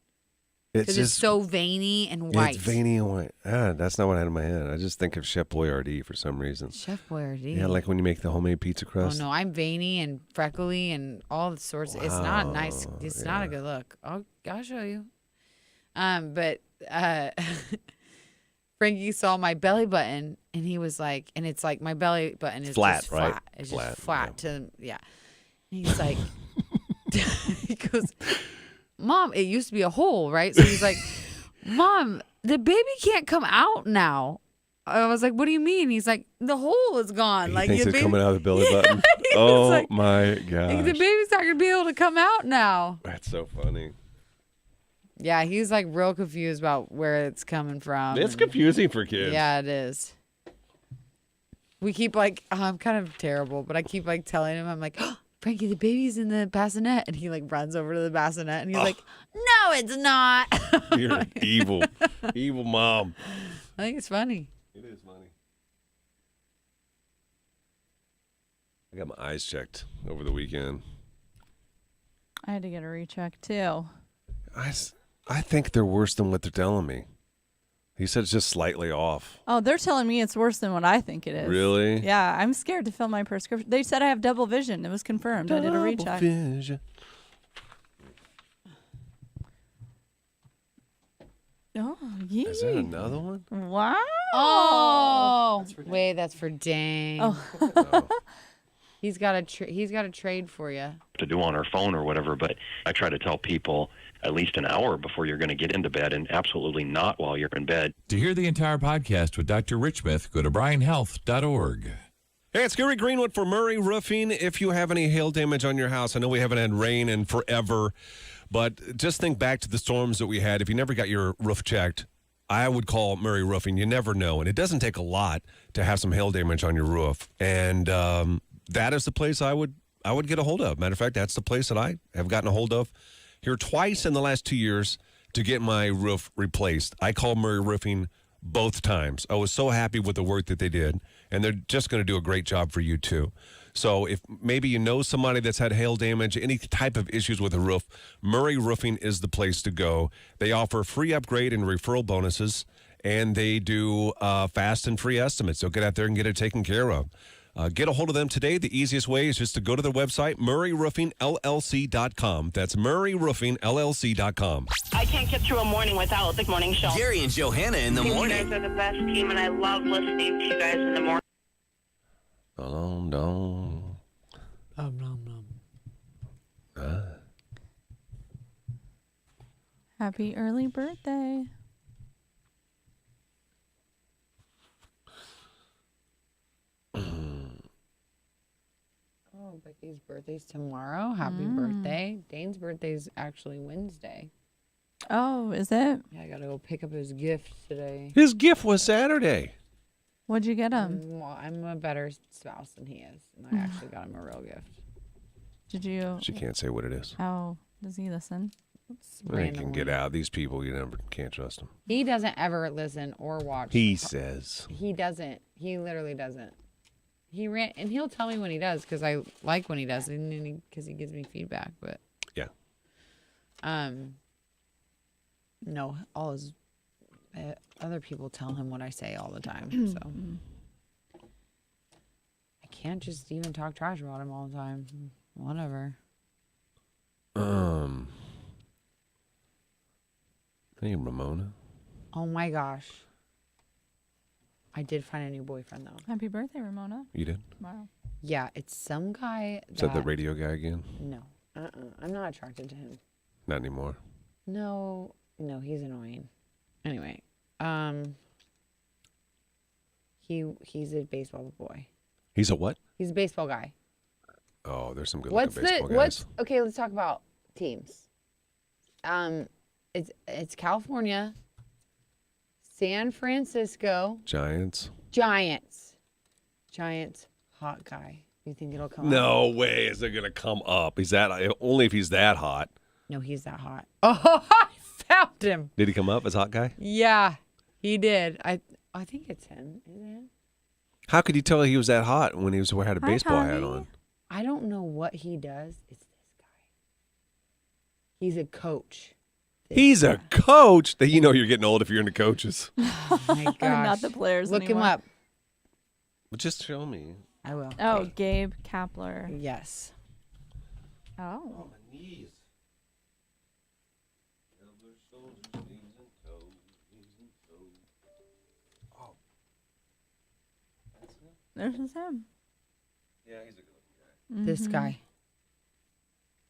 because it's so veiny and white. It's veiny and white. That's not what I had in my head. I just think of Chef Boyardee for some reason. Chef Boyardee. Yeah, like when you make the homemade pizza Oh crust. no, I'm veiny and freckly and all the sorts. It's not nice. It's not a good look. I'll show you. But Frankie saw my belly button and he was like, and it's like my belly button is Flat, just right? flat. It's Flat, just flat to yeah. And he's like, he goes, Mom, it used to be a hole, right? So he's like, Mom, the baby can't come out now. I was like, what do you mean? He's like, the hole is gone. He like thinks the it's baby- coming out of the belly Yeah, button. he was Oh like- my like, gosh. the baby's not gonna be able to come out now. That's so funny. Yeah, he's like real confused about where it's coming from. It's and- confusing for kids. Yeah, it is. We keep like, I'm kind of terrible, but I keep like telling him, I'm like, oh, Frankie, the baby's in the bassinet. And he like runs over to the bassinet and he's like, no, it's not. You're an evil, evil mom. I think it's funny. It is funny. I got my eyes checked over the weekend. I had to get a recheck too. I think they're worse than what they're telling me. He said it's just slightly off. Oh, they're telling me it's worse than what I think it is. Really? Yeah, I'm scared to fill my prescription. They said I have double vision. It was confirmed. I did a Double recheck. vision. Oh, yeah. Is that another one? Wow. Oh, wait, that's for Dane. Oh. He's got a trade for you. To do on our phone or whatever, but I try to tell people at least an hour before you're going to get into bed, and absolutely not while you're in bed. To hear the entire podcast with Dr. Richmith, go to BrianHealth.org. Hey, it's Gary Greenwood for Murray Roofing. If you have any hail damage on your house, I know we haven't had rain in forever, but just think back to the storms that we had. If you never got your roof checked, I would call Murray Roofing. You never know, and it doesn't take a lot to have some hail damage on your roof, and that is the place I would get a hold of. Matter of fact, that's the place that I have gotten a hold of here twice in the last 2 years to get my roof replaced. I called Murray Roofing both times. I was so happy with the work that they did, and they're just going to do a great job for you too. So if maybe you know somebody that's had hail damage, any type of issues with a roof, Murray Roofing is the place to go. They offer free upgrade and referral bonuses, and they do fast and free estimates. So get out there and get it taken care of. Get a hold of them today. The easiest way is just to go to their website, murrayroofingllc.com. That's murrayroofingllc.com. I can't get through a morning without the morning show. Gary and Johanna in the morning. You guys are the best team, and I love listening to you guys in the morning. Happy early birthday. Oh, Becky's birthday's tomorrow. Happy birthday. Dane's birthday's actually Wednesday. Oh, is it? Yeah, I got to go pick up his gift today. His gift was Saturday. What'd you get him? Well, I'm a better spouse than he is, and I actually got him a real gift. Did you? She can't say what it is. Oh, does he listen? They can get out. These people, you never can't trust them. He doesn't ever listen or watch. He says. He doesn't. He literally doesn't. He ran, and he'll tell me when he does because I like when he does, and because he gives me feedback. But yeah, no, all his other people tell him what I say all the time. So I can't just even talk trash about him all the time. Whatever. Hey, Ramona. Oh my gosh. I did find a new boyfriend though. Happy birthday, Ramona. You did? Tomorrow. Yeah, it's some guy. Is that the radio guy again? No. I'm not attracted to him. Not anymore. No, he's annoying. Anyway, he's a baseball boy. He's a what? He's a baseball guy. Oh, there's some good-looking baseball guys. Okay, let's talk about teams. It's California, San Francisco, Giants, hot guy. You think it'll come up? No way is it going to come up. He's that only if he's that hot. No, he's that hot. Oh, I found him. Did he come up as hot guy? Yeah, he did. I think it's him. Is it him? How could you tell he was that hot when he had a baseball hat on? I don't know what he does. It's this guy. He's a coach. He's a coach. You know you're getting old if you're into coaches. Oh my gosh. Not the players Look anymore. him up. But just show me. I will. Oh, Gabe Kapler. Yes. Oh. my knees. There's him. Yeah, he's a good guy. This guy.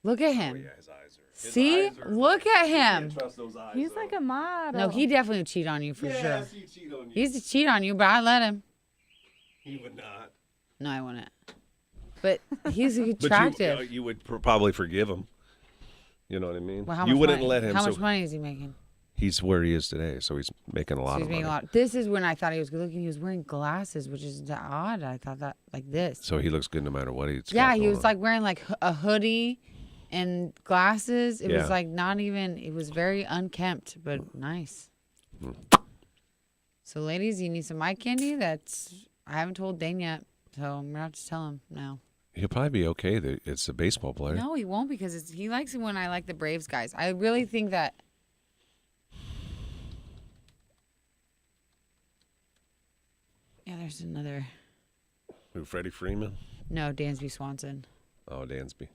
Look at him. Oh, yeah, his eyes are. See? Look at him. Trust those eyes, He's like a model. No, he definitely would cheat on you for sure. Yes, he'd cheat on you. He's to cheat on you, but I let him. He would not. No, I wouldn't. But he's But attractive. you would probably forgive him. You know what I mean? Well, how you much wouldn't money? let him. How much money is he making? He's where he is today, so he's making a lot He's of making money. a lot. This is when I thought he was good looking. He was wearing glasses, which is odd. I thought that like this. So he looks good no matter what he's. Yeah, got he going was on. like wearing like a hoodie and glasses. It Yeah. was like not even. It was very unkempt, but nice. So, ladies, you need some eye candy. I haven't told Dane yet, so I'm gonna have to tell him now. He'll probably be okay. That it's a baseball player. No, he won't because he likes it when I like the Braves guys. I really think that. Yeah, there's another. Who? Freddie Freeman? No, Dansby Swanson. Oh, Dansby.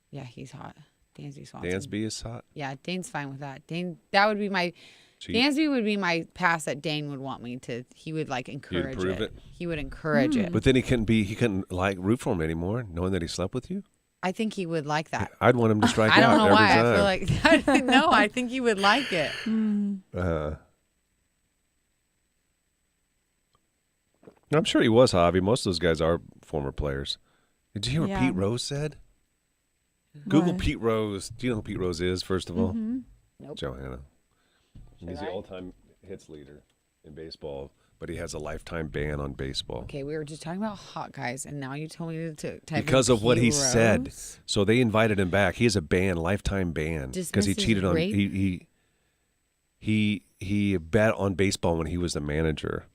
Yeah, he's hot. Dansby Swanson. Dansby is hot. Yeah, Dane's fine with that. That would be my. Cheat. Dansby would be my pass that Dane would want me to. He would like encourage approve it? He would encourage it. But then he couldn't like root for him anymore, knowing that he slept with you. I think he would like that. I'd want him to strike I out don't know every why. time. I feel like no. I think he would like it. I'm sure he was, Javi. Most of those guys are former players. Did you hear what Yeah. Pete Rose said? Google What? Pete Rose. Do you know who Pete Rose is, first of all? Nope. Johanna. He's the all-time hits leader in baseball, but he has a lifetime ban on baseball. Okay, we were just talking about hot guys, and now you told me to type Because in of what he Pete said. Rose. So they invited him back. He has a ban, lifetime ban. Because he Dismisses cheated on rape? he he bet on baseball when he was the manager.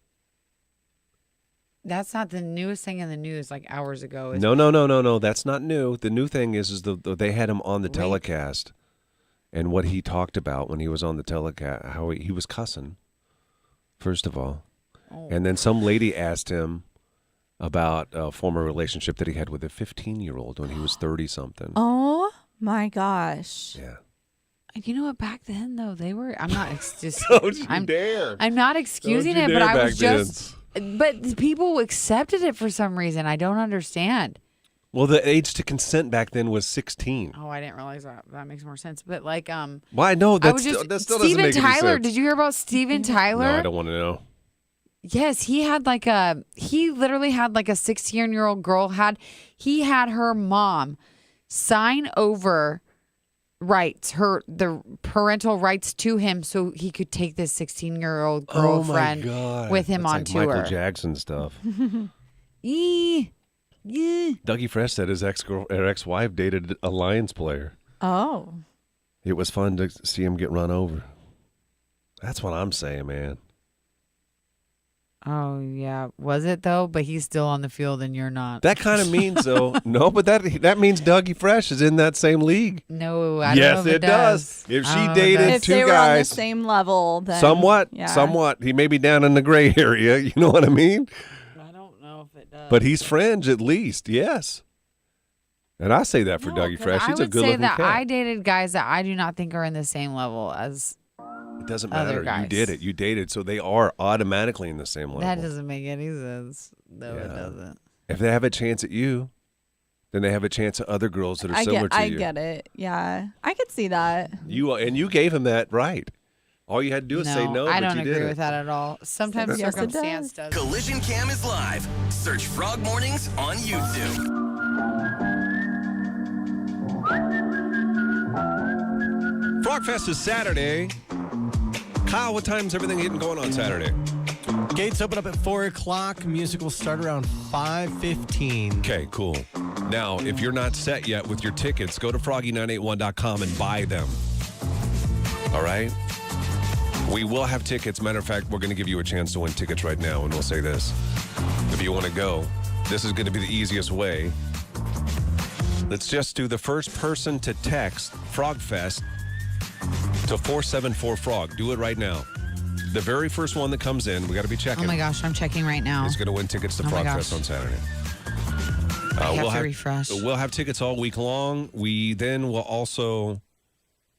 That's not the newest thing in the news, like hours ago. Is No. That's not new. The new thing is they had him on the telecast, and what he talked about when he was on the telecast, how he was cussing, first of all, and then some lady asked him about a former relationship that he had with a 15-year-old when he was 30-something. Oh my gosh. Yeah. You know what? Back then, though, they were. I'm not just. Don't you dare. I'm not excusing Don't it, you but dare I was back then. just. But people accepted it for some reason. I don't understand. Well, the age to consent back then was 16. Oh, I didn't realize that. That makes more sense. But like, Why? No, I that was still just doesn't Steven make any Tyler. sense. Did you hear about Steven Tyler? No, I don't want to know. Yes, he literally had like a 16-year-old girl he had her mom sign over the parental rights to him so he could take this 16-year-old girlfriend with him That's on like tour. Michael Jackson stuff. Yeah. Dougie Fresh said his ex-wife dated a Lions player. Oh. It was fun to see him get run over. That's what I'm saying, man. Oh, yeah. Was it, though? But he's still on the field and you're not. That kind of means, though. No, but that means Dougie Fresh is in that same league. No, I don't know if it does. If I she don't know dated If two they were on the guys, same level, then somewhat. He may be down in the gray area. You know what I mean? I don't know if it does. But he's fringe at least, yes. And I say that for Dougie Fresh. He's a good-looking I would say that cat. I dated guys that I do not think are in the same level as It doesn't other matter. guys. You did it. You dated, so they are automatically in the same level. That doesn't make any sense. No, it Yeah. doesn't. If they have a chance at you, then they have a chance at other girls that are similar to I you. get it. Yeah. I could see that. You gave him that right. All you had to do is say no, I but don't you agree did with it. that at all. Sometimes Yes, it circumstance does. Collision Cam is live. Search Frog Mornings on YouTube. Frogfest is Saturday. Kyle, what time's everything getting going on Saturday? Gates open up at 4 o'clock. Music will start around 5:15. Okay, cool. Now, if you're not set yet with your tickets, go to froggy981.com and buy them. All right? We will have tickets. Matter of fact, we're going to give you a chance to win tickets right now, and we'll say this. If you want to go, this is going to be the easiest way. Let's just do the first person to text Frogfest to 474-FROG. Do it right now. The very first one that comes in, we got to be checking. Oh my gosh, I'm checking right now. Is going to win tickets to Oh my Frogfest gosh. on Saturday. I have we'll to refresh. We'll have tickets all week long. We then will also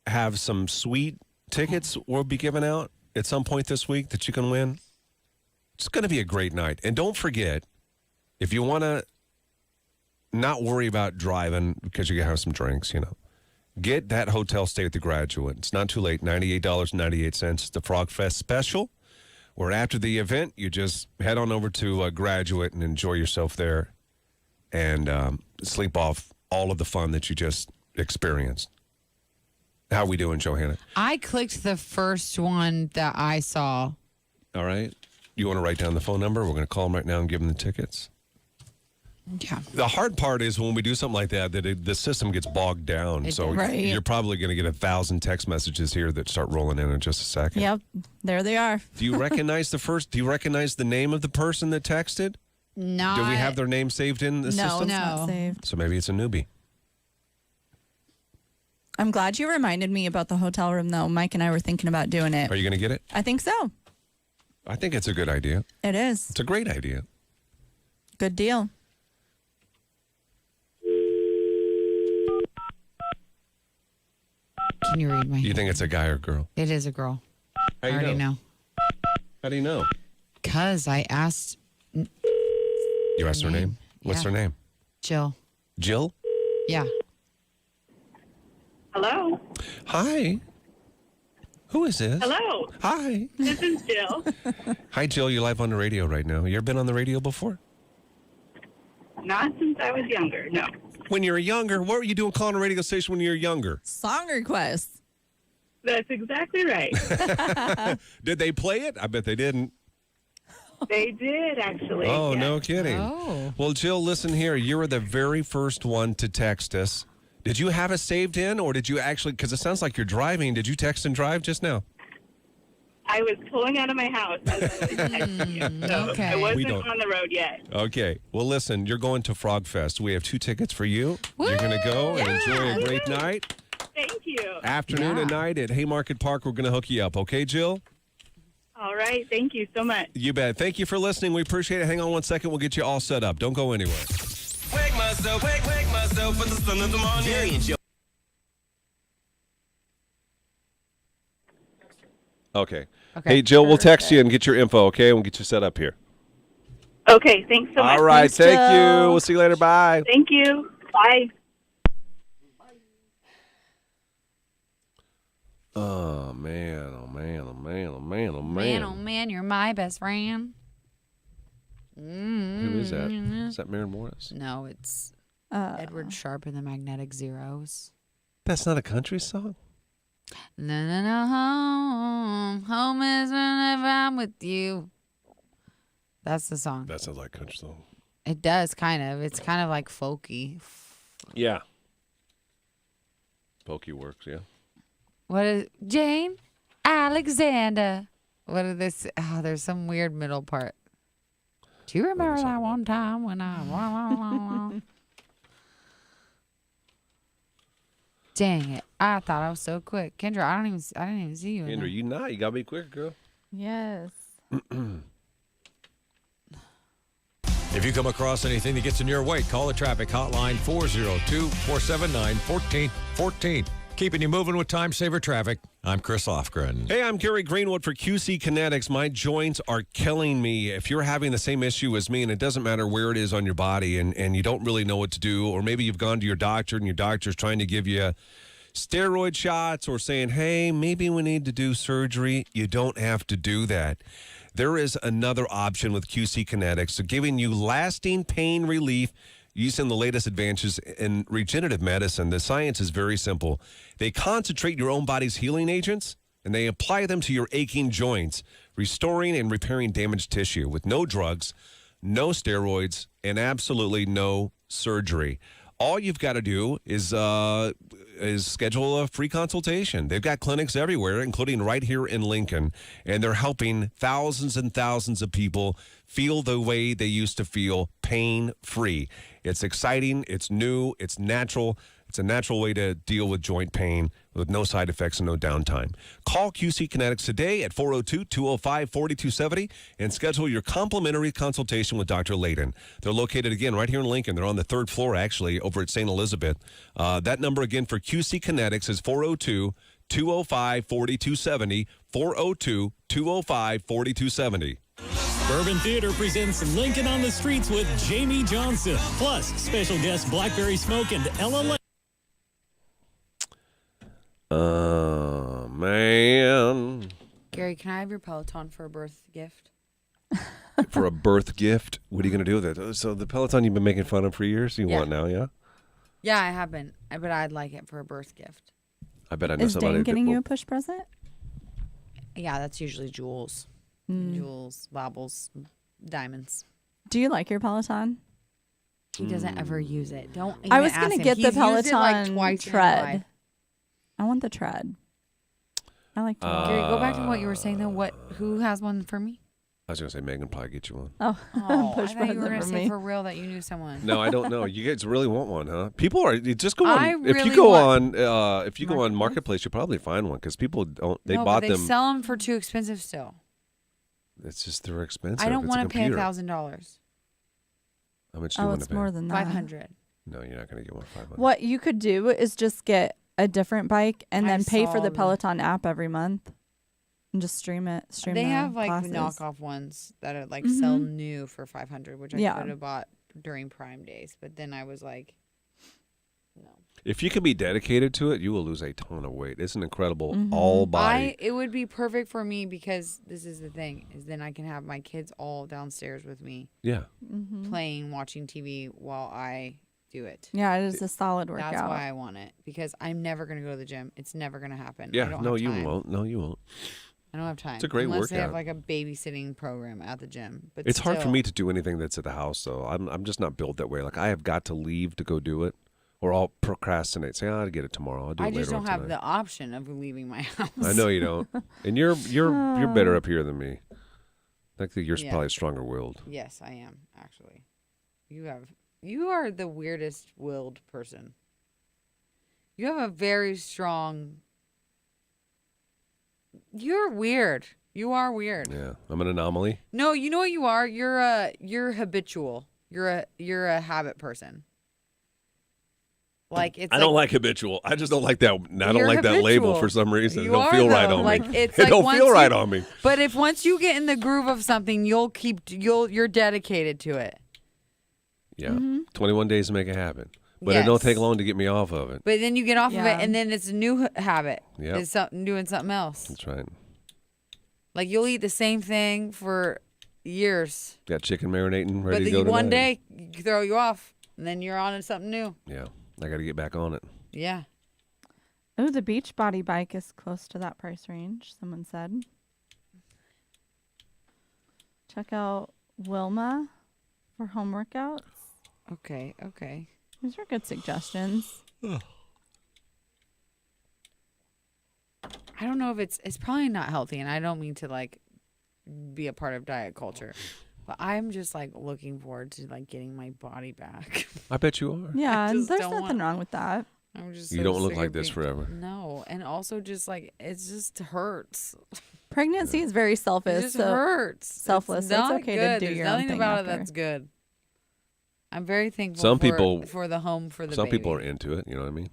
have some sweet tickets we'll be giving out at some point this week that you can win. It's going to be a great night. And don't forget, if you want to not worry about driving because you can have some drinks, get that hotel stay at the Graduate. It's not too late. $98.98. It's the Frogfest special, where after the event, you just head on over to Graduate and enjoy yourself there and sleep off all of the fun that you just experienced. How we doing, Johanna? I clicked the first one that I saw. All right. You want to write down the phone number? We're going to call them right now and give them the tickets. Yeah. The hard part is when we do something like that, the system gets bogged down. It So does. Right. you're probably going to get 1,000 text messages here that start rolling in just a second. Yep. There they are. Do you recognize do you recognize the name of the person that texted? No. Do we have their name saved in the No, system? it's not No. saved. So maybe it's a newbie. I'm glad you reminded me about the hotel room, though. Mike and I were thinking about doing it. Are you going to get it? I think so. I think it's a good idea. It is. It's a great idea. Good deal. Can you read my? You think it's a guy or girl? It is a girl. How I you already know. How do you know? Because I asked You asked her name? What's Yeah. her name? Jill. Jill? Yeah. Hello. Hi. Who is this? Hello. Hi. This is Jill. Hi, Jill. You're live on the radio right now. You ever been on the radio before? Not since I was younger, no. When you were younger, what were you doing calling a radio station when you were younger? Song requests. That's exactly right. Did they play it? I bet they didn't. They did, actually. Oh, yes. no kidding. Oh. Well, Jill, listen here. You were the very first one to text us. Did you have it saved in, or did you actually, because it sounds like you're driving, did you text and drive just now? I was pulling out of my house as I was texting you, so okay. I We wasn't don't- on the road yet. Okay. Well, listen, you're going to Frog Fest. We have 2 tickets for you. You're going to go and enjoy a great night. Thank you. Afternoon and night at Haymarket Park. We're going to hook you up. Okay, Jill? All right. Thank you so much. You bet. Thank you for listening. We appreciate it. Hang on one second. We'll get you all set up. Don't go anywhere. Wake myself with the sun of the morning. Jerry and Joe. Okay. Okay. Hey, Jill, we'll text you and get your info, okay? We'll get you set up here. Okay. Thanks so much. All right. Thanks, Thank you. Jill. We'll see you later. Bye. Thank you. Bye. Oh, man. Oh, man. Oh, man. Oh, man. Oh, Man, man. oh man, you're my best friend. Who is that? Is that Maren Morris? No, it's Edward Sharpe and the Magnetic Zeros. That's not a country song? No, home. Home is whenever I'm with you. That's the song. That sounds like a country song. It does, kind of. It's kind of like folky. Yeah. Pokey works, yeah. What is Jane Alexander? What is this? Oh, there's some weird middle part. Do you remember that one time when I? Dang it! I thought I was so quick, Kendra. I didn't even see you. in Kendra, there. you not. You got to be quicker, girl. Yes. If you come across anything that gets in your way, call the traffic hotline 402-479-1414. Keeping you moving with Time Saver Traffic. I'm Chris Lofgren. Hey, I'm Gary Greenwood for QC Kinetics. My joints are killing me. If you're having the same issue as me, and it doesn't matter where it is on your body, and you don't really know what to do, or maybe you've gone to your doctor and your doctor's trying to give you steroid shots or saying, hey, maybe we need to do surgery, you don't have to do that. There is another option with QC Kinetics, so giving you lasting pain relief using the latest advances in regenerative medicine. The science is very simple. They concentrate your own body's healing agents, and they apply them to your aching joints, restoring and repairing damaged tissue with no drugs, no steroids, and absolutely no surgery. All you've got to do is schedule a free consultation. They've got clinics everywhere, including right here in Lincoln, and they're helping thousands and thousands of people feel the way they used to feel, pain-free. It's exciting, it's new, it's natural. It's a natural way to deal with joint pain with no side effects and no downtime. Call QC Kinetics today at 402-205-4270 and schedule your complimentary consultation with Dr. Layden. They're located, again, right here in Lincoln. They're on the 3rd floor, actually, over at St. Elizabeth. That number, again, for QC Kinetics is 402-205-4270, 402-205-4270. Bourbon Theater presents Lincoln on the Streets with Jamie Johnson, plus special guests Blackberry Smoke and Ella Lane. Oh, man. Gary, can I have your Peloton for a birth gift? For a birth gift? What are you going to do with it? So the Peloton you've been making fun of for years, you Yeah. want now, yeah? Yeah, I have been, but I'd like it for a birth gift. I bet I know Is somebody. Dane getting that, you a push present? Yeah, that's usually jewels. Jewels, baubles, diamonds. Do you like your Peloton? He doesn't ever use it. Don't even I was ask gonna him. get the He's used it, like, Peloton twice in his tread. life. I want the tread. I like tread. Gary, go back to what you were saying though. Who has one for me? I was going to say Megan probably get you one. Oh, Oh, push I thought you were present gonna for say me. for real that you knew someone. No, I don't know. You guys really want one, huh? People are you just go I on. If you really go want- on, if you go on Marketplace, you probably find one because people don't. They no, bought but they them. sell them for too expensive still. It's just they're expensive. I don't want want to pay $1,000. How much do you Oh, want it's to pay? more than that. 500. No, you're not going to get one 500. What you could do is just get a different bike and I then pay for saw the them. Peloton app every month and just stream it. Stream They the have like classes. knockoff ones that are like sell Mhm. new for 500, which I Yeah. could have bought during Prime days, but then I was like, no. If you can be dedicated to it, you will lose a ton of weight. It's an incredible Mhm. all body. It would be perfect for me because this is the thing is then I can have my kids all downstairs with me Yeah. Mhm. playing, watching TV while I do it. Yeah, it is a solid workout. That's why I want it because I'm never going to go to the gym. It's never going to happen. I Yeah. don't No, have you time. won't. No, you won't. I don't have time. It's a great unless they have workout. like a babysitting program at the gym. But It's hard for still. me to do anything that's at the house, though. I'm just not built that way. Like I have got to leave to go do it, Or I'll procrastinate. Say, I'll get it tomorrow. I'll do it I later just don't on have tonight. the option of leaving my house. I know you don't. And you're better up here than me. I think you're probably stronger willed. Yes, I am, actually. You are the weirdest willed person. You have a very strong. You're weird. You are weird. Yeah, I'm an anomaly. No, you know what you are? You're habitual. You're a habit person. Like it's. I don't like habitual. I just don't like that. I don't like that label for some reason. You It don't are, feel right though. on Like, me. it's It like don't once feel right you- on me. But if once you get in the groove of something, you're dedicated to it. Yeah, 21 days to make it happen. But it don't take long to get me off of it. But then you get off of Yeah. it, and then it's a new habit. Yep. It's doing something else. That's right. Like you'll eat the same thing for years, Got chicken marinating ready but to then go one tonight. day you throw you off, and then you're on to something new. Yeah, I got to get back on it. Yeah. Oh, the Beachbody bike is close to that price range, someone said. Check out Wilma for home workouts. Okay. These are good suggestions. I don't know if it's probably not healthy, and I don't mean to like be a part of diet culture, but I'm just like looking forward to like getting my body back. I bet you are. Yeah, just there's don't nothing wrong with that. I'm just You so don't look sick like of this being- forever. No, and also just like it just hurts. Pregnancy is very selfish. It just so hurts. Selfless. It's It's not okay good. to do There's your nothing own thing about after. it that's good. I'm very thankful Some people for the home for the Some baby. people are into it. You know what I mean?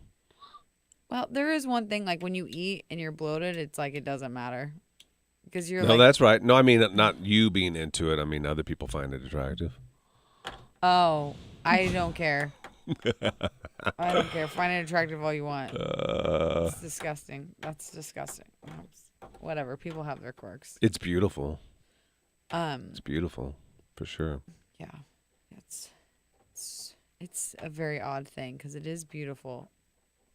Well, there is one thing, like when you eat and you're bloated, it's like it doesn't matter. Because you're No, like, that's right. No, I mean not you being into it. I mean other people find it attractive. oh, I don't care. I don't care. Find it attractive all you want. It's disgusting. That's disgusting. Whatever. People have their quirks. It's beautiful. It's beautiful, for sure. Yeah. It's a very odd thing because it is beautiful,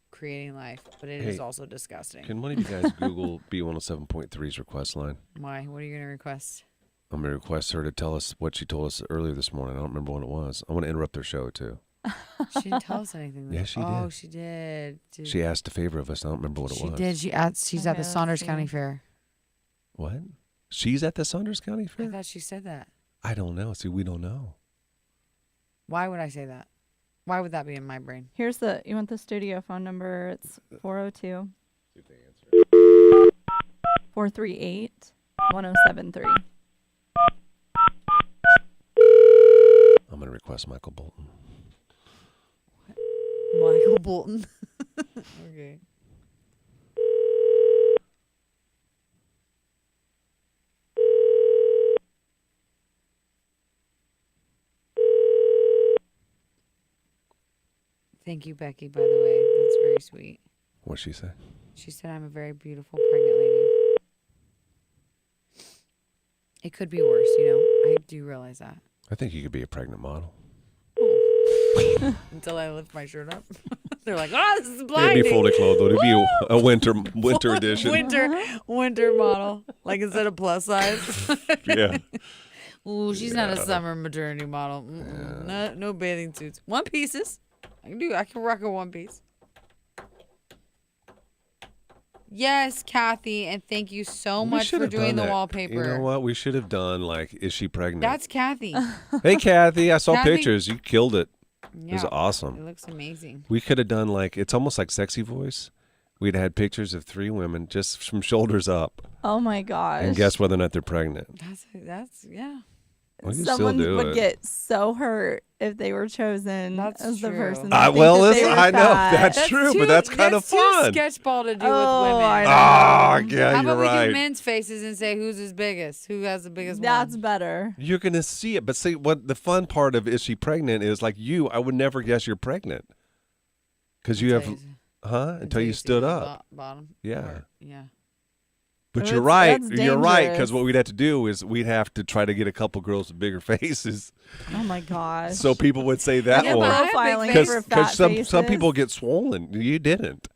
creating life, but it is Hey, also disgusting. Can one of you guys Google B107.3's request line? Why? What are you going to request? I'm going to request her to tell us what she told us earlier this morning. I don't remember what it was. I want to interrupt their show, too. She didn't tell us anything. Yeah, she Oh, did. she did. She asked a favor of us. I don't remember what it She was. did. She's at the Okay, Saunders let's County see. Fair. What? She's at the Saunders County I Fair? thought she said that. I don't know. See, we don't know. Why would I say that? Why would that be in my brain? You want the studio phone number? It's 402 438 1073. I'm going to request Michael Bolton. Michael Bolton. Okay. Thank you, Becky, by the way. That's very sweet. What'd she say? She said I'm a very beautiful pregnant lady. It could be worse, I do realize that. I think you could be a pregnant model. Until I lift my shirt up. They're like, this is blinding. It'd be fully clothed, though. It'd be a winter edition. Winter model. Like instead of plus size. Yeah. Ooh, she's not a summer maternity model. No bathing suits. One pieces. I can rock a one piece. Yes, Kathy, and thank you so We much should for have doing done the that. wallpaper. You know what? We should have done, is she pregnant? That's Kathy. Hey, Kathy, I saw Kathy- pictures. You killed it. It was Yeah, awesome. It looks amazing. We could have done, it's almost like Sexy Voice. We'd had pictures of 3 women just from shoulders up. Oh my gosh. And guess whether or not they're pregnant. That's yeah. We can Someone still do would it. get so hurt if they were chosen as the true. person. I They well, think that they listen, were I know fat. that's true, but that's kind of fun. Too sketchball to do Oh, with women. I know. Oh, yeah, How you're about we right. do men's faces and say who's his biggest? Who has the biggest That's one? better. You're gonna see it, but see what the fun part of is she pregnant is I would never guess you're pregnant because you have, until you see stood the up. Bottom. Yeah. Yeah. But Well, you're right. that's You're right because dangerous. what we'd have to do is we'd have to try to get a couple girls with bigger faces, Oh my gosh. so people would say that Yeah, one. but I have big face. For fat some faces. people get swollen. You didn't.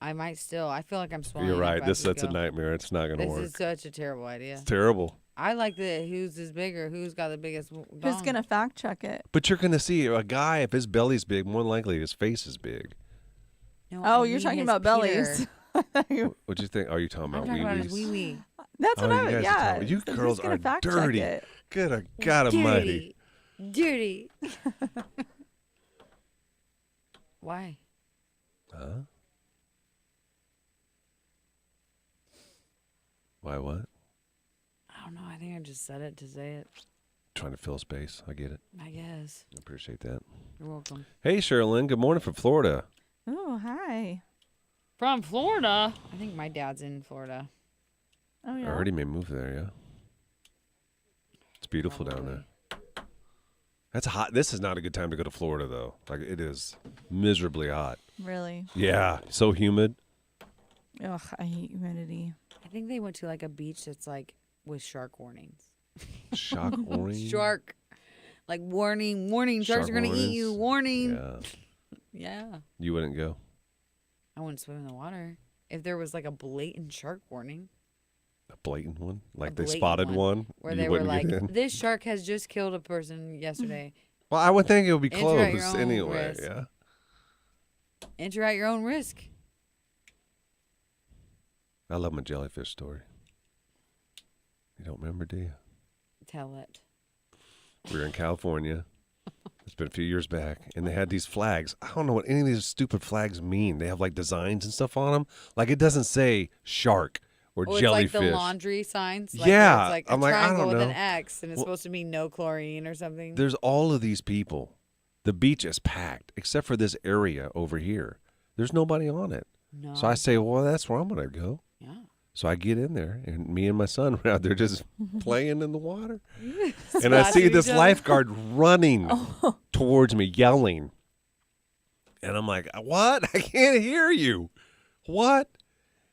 I might still. I feel like I'm swollen. You're enough right. as That's we a go. nightmare. It's not gonna This work. is such a terrible idea. It's terrible. I like the whose is bigger, who's got the biggest dong. Who's going to fact check it? But you're going to see a guy, if his belly's big, more than likely his face is big. No, Oh, I you're mean talking his about bellies. What'd you think? Are you talking I'm about talking about wee-wees? his wee-wee. That's what I you would, guys are yeah. talking- You So girls who's gonna are fact check dirty. it? Good God almighty. Dirty. Why? Huh? Why what? I don't know. I think I just said it to say it. Trying to fill space. I get it. I guess. I appreciate that. You're welcome. Hey, Sherilyn. Good morning from Florida. Oh, hi. From Florida? I think my dad's in Florida. Oh, I yeah. already may move there, yeah. It's beautiful down there. That's hot. This is not a good time to go to Florida, though. Like, it is miserably hot. Really? Yeah. So humid. Ugh, I hate humidity. I think they went to like a beach that's like with shark warnings. Shark warning? Shark. Like warning, sharks Shark are going to eat you. warnings? Warning. Yeah. Yeah. You wouldn't go? I wouldn't swim in the water. If there was like a blatant shark warning. A blatant one? Like A they blatant spotted one? Where you they were wouldn't like, get in? this shark has just killed a person yesterday. Well, I would think it would be Enter at your closed own anyway, risk. yeah. Enter at your own risk. I love my jellyfish story. You don't remember, do you? Tell it. We were in California. It's been a few years back, and they had these flags. I don't know what any of these stupid flags mean. They have like designs and stuff on them. Like it doesn't say shark or Oh, jellyfish. it's like the laundry signs. Like Yeah, It's like a I'm like, I triangle don't with an know. X, and it's Well, supposed to mean no chlorine or something. There's all of these people. The beach is packed, except for this area over here. There's nobody on it. No. So I say, well, that's where I'm going to go. Yeah. So I get in there, and me and my son were out there just playing in the water. And I Splashing see this each other. lifeguard running towards me, yelling. And I'm like, what? I can't hear you. What?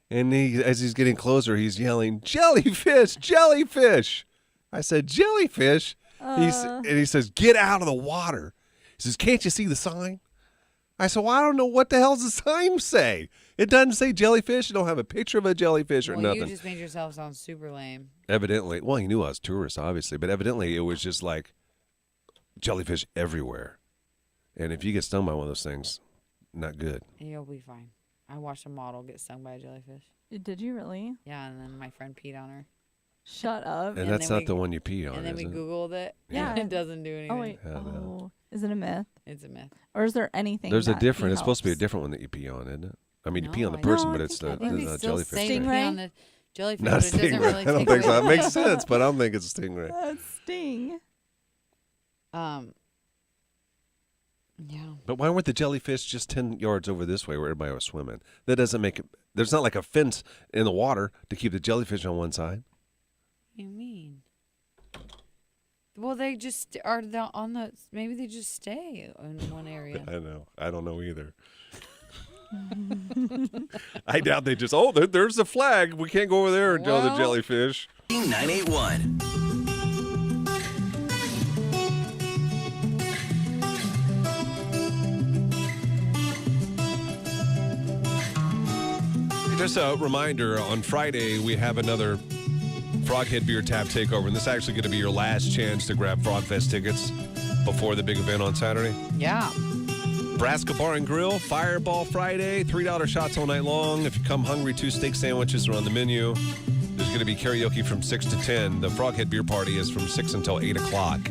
And as he's getting closer, he's yelling, jellyfish, jellyfish. I said, jellyfish? And he says, get out of the water. He says, can't you see the sign? I said, well, I don't know what the hell's the sign say. It doesn't say jellyfish. It don't have a picture of a jellyfish or Well, nothing. you just made yourself sound super lame. Evidently, well, he knew I was tourist, obviously, but evidently it was just like jellyfish everywhere. And if you get stung by one of those things, not good. You'll be fine. I watched a model get stung by a jellyfish. Did you really? Yeah, and then my friend peed on her. Shut up. And that's then not we- the one you pee on, And then is we it? Googled it. Yeah. It doesn't do anything. Oh, wait. Yeah, no. Oh, is it a myth? It's a myth. Or is there anything? There's a that different. It's helps? supposed to be a different one that you pee on, isn't it? I mean, you pee on the I- person, No, but I it's think the I think we not still jellyfish. say thing. pee Stingray? on the jellyfish, Not a but it doesn't stingray. really I don't take think so. away- That makes sense, but I don't think it's a stingray. That sting. Yeah. But why weren't the jellyfish just 10 yards over this way where everybody was swimming? That doesn't make it. There's not like a fence in the water to keep the jellyfish on one side. What do you mean? Well, they just are on the. Maybe they just stay in one area. I know. I don't know either. I doubt they just, there's the flag. We can't go over there and tell the Well- jellyfish. 981. Just a reminder, on Friday, we have another Froghead Beer Tap Takeover, and this is actually going to be your last chance to grab Frogfest tickets before the big event on Saturday. Yeah. Braska Bar and Grill, Fireball Friday, $3 shots all night long. If you come hungry, 2 steak sandwiches are on the menu. There's going to be karaoke from 6 to 10. The Froghead Beer Party is from 6 until 8 o'clock.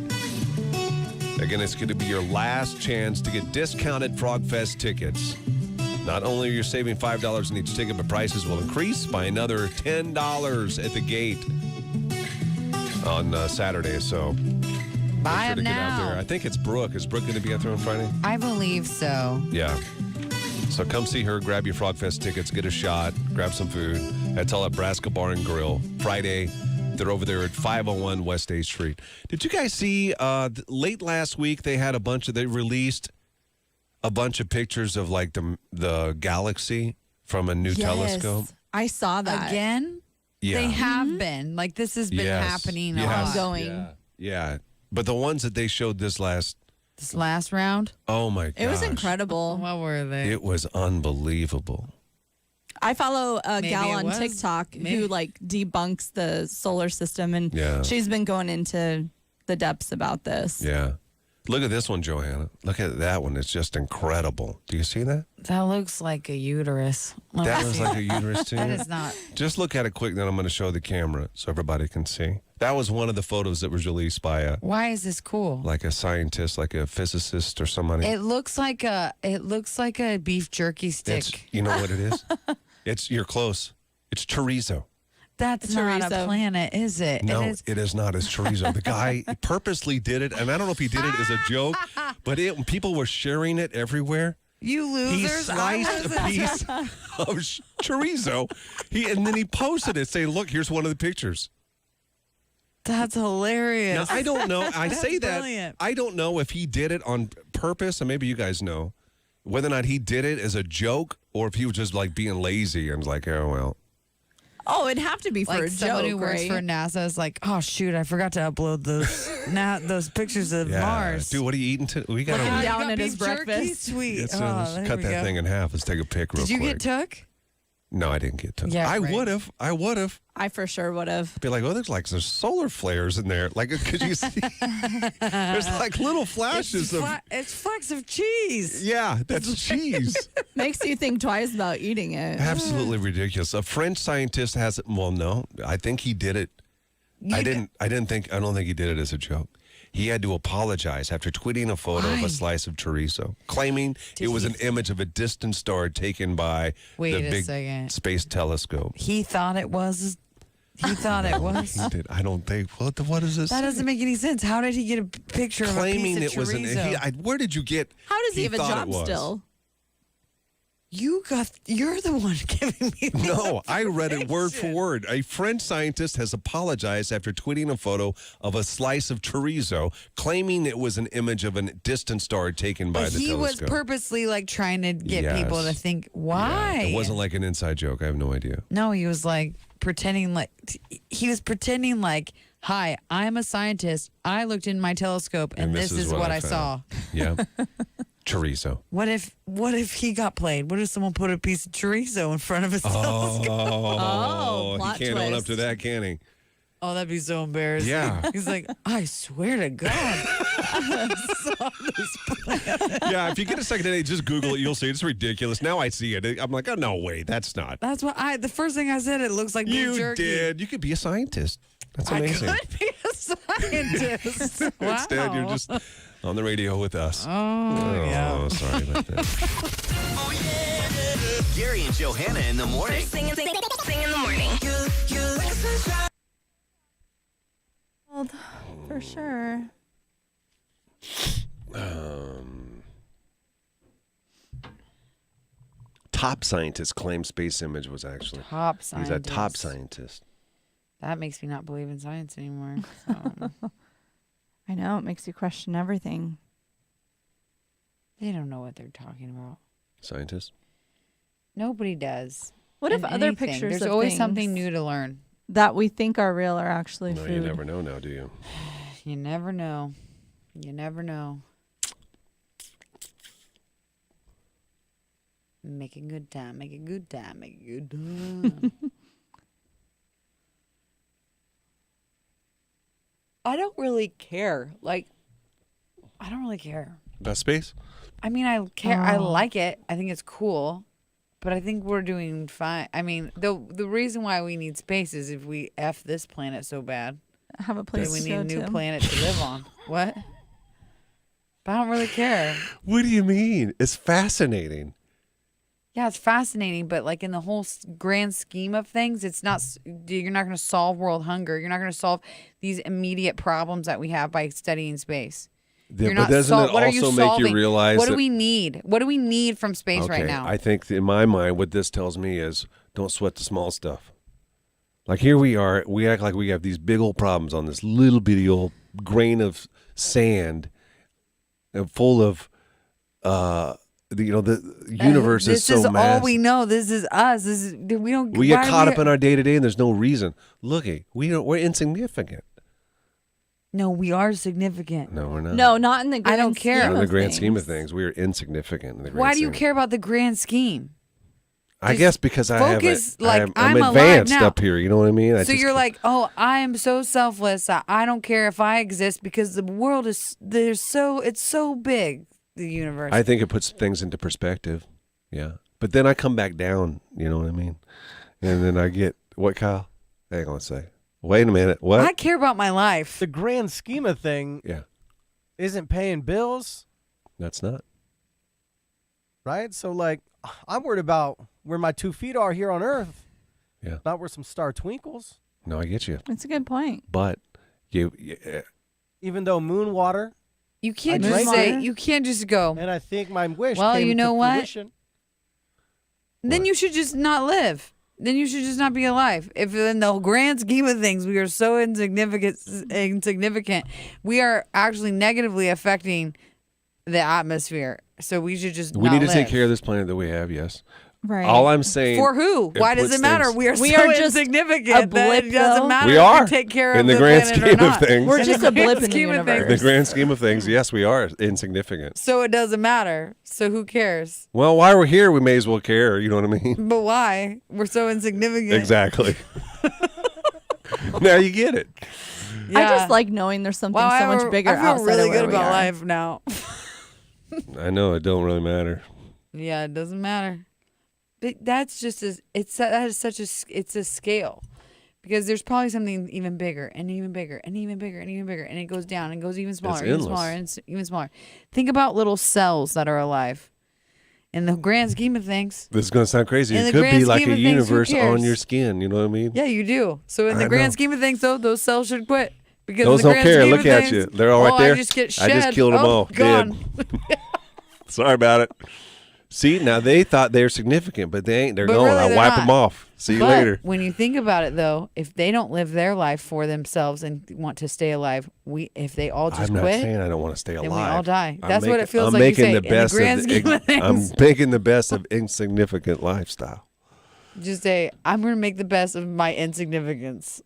Again, it's going to be your last chance to get discounted Frogfest tickets. Not only are you saving $5 in each ticket, but prices will increase by another $10 at the gate on Saturday. So Buy make sure to them get out now. there. I think it's Brooke. Is Brooke going to be out there on Friday? I believe so. Yeah. So come see her, grab your Frogfest tickets, get a shot, grab some food. That's all at Braska Bar and Grill. Friday, they're over there at 501 West 8th Street. Did you guys see late last week they released a bunch of pictures of like the galaxy from a new telescope? I saw that. Again? Yeah. They have been. Like, this has been Yes. happening a Yes. lot. Ongoing. Yeah. But the ones that they showed this last round? Oh my god. It was incredible. What were they? It was unbelievable. I follow a Maybe gal it on was. TikTok Maybe. who like debunks the solar system, and Yeah. she's been going into the depths about this. Yeah. Look at this one, Johanna. Look at that one. It's just incredible. Do you see that? That looks like a uterus. Let That me looks see. like a uterus to you? That is not. Just look at it quick, then I'm going to show the camera so everybody can see. That was one of the photos that was released by Why is this cool? a scientist, like a physicist or somebody. It looks like a beef jerky stick. You know what it is? You're close. It's chorizo. That's not a Chorizo. planet, is it? No, It is. not. It's chorizo. The guy purposely did it, and I don't know if he did it as a joke, but people were sharing it everywhere. You He losers. sliced a piece of chorizo, and then he posted it, saying, "Look, here's one of the pictures." That's hilarious. Now I don't know. I That's say that brilliant. I don't know if he did it on purpose, and maybe you guys know whether or not he did it as a joke or if he was just like being lazy and like, oh well. Oh, it'd have to be for Like a someone joke, who works right? for NASA is like, oh shoot, I forgot to upload those those pictures of Yeah, Mars. dude, what are you eating today? We got Looking to down got at his beef jerky? breakfast. Sweet. let's there cut we that go. thing in half. Let's take a pic real Did you quick. get took? No, I didn't get to. Yeah, I right. would have. I would have. I for sure would have. Be like, oh, there's like some solar flares in there. Like, could you see? There's like little flashes of. It's flecks of cheese. Yeah, that's cheese. Makes you think twice about eating it. Absolutely ridiculous. A French scientist has it. Well, no, I think he did it. I don't think he did it as a joke. He had to apologize after tweeting a photo of Why? a slice of chorizo, claiming it was an image of a distant star taken by Wait the a big second. space telescope. He thought it was. He thought it was. He did. I don't think. What is this? That doesn't make any sense. How did he get a picture Claiming of a piece it of was an. chorizo? Where did you get? How does he have a thought job it was? still? You're the one giving me the No, I read it word for word. A French scientist has apologized after tweeting a photo of a slice of chorizo, claiming it was an image of a distant star taken by But the he was telescope. purposely like trying to get people to Yes. think, why? It wasn't like an inside joke. I have no idea. No, he was like pretending like hi, I'm a scientist. I looked in my telescope and this is what I saw. Yeah. Chorizo. What if he got played? What if someone put a piece of chorizo in front of his telescope? Oh, plot he can't own up twist. to that, can he? Oh, that'd be so embarrassing. Yeah. He's like, I swear to God. I saw this planet. Yeah, if you get a second today, just Google it. You'll see it's ridiculous. Now I see it. I'm like, oh, no, wait, that's not. That's what the first thing I said, it looks like beef You jerky. did. You could be a scientist. That's amazing. I could be a scientist. Wow. Instead, you're just on the radio with us. Oh, yeah. Sorry about that. Gary and Johanna in the morning. Sing in the morning. For sure. Top scientist claims space image was actually. Top He's a scientist. top scientist. That makes me not believe in science anymore. So. I know, it makes you question everything. They don't know what they're talking about. Scientist? Nobody does. What if In other anything. pictures There's of always things something new to learn. that we think are real are actually No, food? you never know now, do you? You never know. You never know. Make a good time. Make a good time. Make a good time. I don't really care. Like, I don't really care. About space? I mean, I care. I Oh. like it. I think it's cool. But I think we're doing fine. I mean, the reason why we need space is if we F this planet so bad. Have a place Then we to need go a new to. planet to live on. What? But I don't really care. What do you mean? It's fascinating. Yeah, it's fascinating, but like in the whole grand scheme of things, it's not. You're not going to solve world hunger. You're not going to solve these immediate problems that we have by studying space. Yeah, You're but not doesn't it what are you also make you solving? realize What do that- we need? What do we need from space right now? I think in my mind, what this tells me is don't sweat the small stuff. Like here we are, we act like we have these big old problems on this little bitty old grain of sand, full of, the universe this is so is massive. all we know. This is us. This is we don't. We why get are caught we- up in our day to day, and there's no reason. Looky, we're insignificant. No, we are significant. No, we're not. No, not in the grand I don't care. scheme Not in the of grand scheme of things. things, we are insignificant. In the grand Why do you scheme. care about the grand scheme? I guess because focus, I'm alive advanced now. up here. You know what I mean? So you're like, oh, I am so selfless. I don't care if I exist because the world is it's so big. The universe. I think it puts things into perspective. Yeah, but then I come back down. You know what I mean? And then I get what, Kyle? Hang on a second. Wait a minute. What? I care about my life. The grand scheme of thing. Yeah. Isn't paying bills. That's not. Right? So, like, I'm worried about where my 2 feet are here on Earth. Yeah. Not where some star twinkles. No, I get you. That's a good point. But you even though moon water. You can't just say, you can't just go. And I think my wish well, came you know to what? fruition. Then you should just not live. Then you should just not be alive. If in the grand scheme of things, we are so insignificant, we are actually negatively affecting the atmosphere. So we should just we not need to live. take care of this planet that we have, yes. Right. All I'm saying. For who? Why does it matter? We are so just insignificant a blip, that it doesn't though. matter We if are. we take care of In the the grand planet or scheme of not. things. We're just a blip in the scheme of universe. In the grand scheme of things, yes, we are insignificant. So it doesn't matter. So who cares? Well, while we're here, we may as well care. You know what I mean? But why? We're so insignificant. Exactly. Now you get it. I just like knowing there's something so much bigger I feel outside really of where good we about are. life now. I know it don't really matter. Yeah, it doesn't matter. But that's just it's a scale, because there's probably something even bigger and even bigger and even bigger and even bigger, and it goes down and goes even smaller, even smaller, and even smaller. Think about little cells that are alive. In the grand scheme of things, This is going to sound crazy. In It the could grand be like scheme a of things, who universe on cares? your skin. You know what I mean? yeah, you do. So in the I grand know. scheme of things, though, those cells should quit. Because Those in the don't grand care. scheme Look of at things, you. They're all right there. I just get I just shed. killed them Oh, all. gone. Dead. Sorry about it. See, now they thought they were significant, but they ain't. They're But gone. really I they're wipe not. them off. See you But later. when you think about it, though, if they don't live their life for themselves and want to stay alive, if they all just I'm not quit, saying I don't want to stay alive. then we all die. I'm That's what it feels I'm like you making say. the In the best grand of scheme of I'm things. making the best of insignificant lifestyle. just say, I'm going to make the best of my insignificance.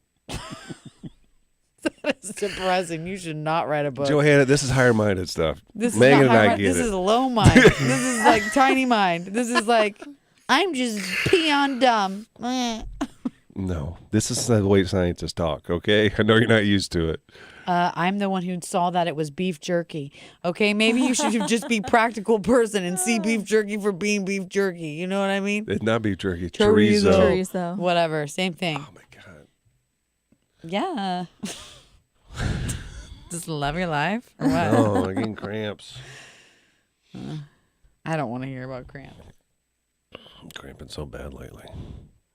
That is depressing. You should not write a book. Johanna, this is higher minded stuff. This Megan is and not I high get This it. is low mind. This is like tiny mind. This is like, I'm just peon dumb. No, this is the way scientists talk. Okay, I know you're not used to it. I'm the one who saw that it was beef jerky. Okay, maybe you should just be practical person and see beef jerky for being beef jerky. You know what I mean? It's not beef jerky. Chorizo. Chorizo. Whatever, same thing. Oh my god. Yeah. Just love your life or what? Oh, I'm getting cramps. I don't want to hear about cramp. I'm cramping so bad lately.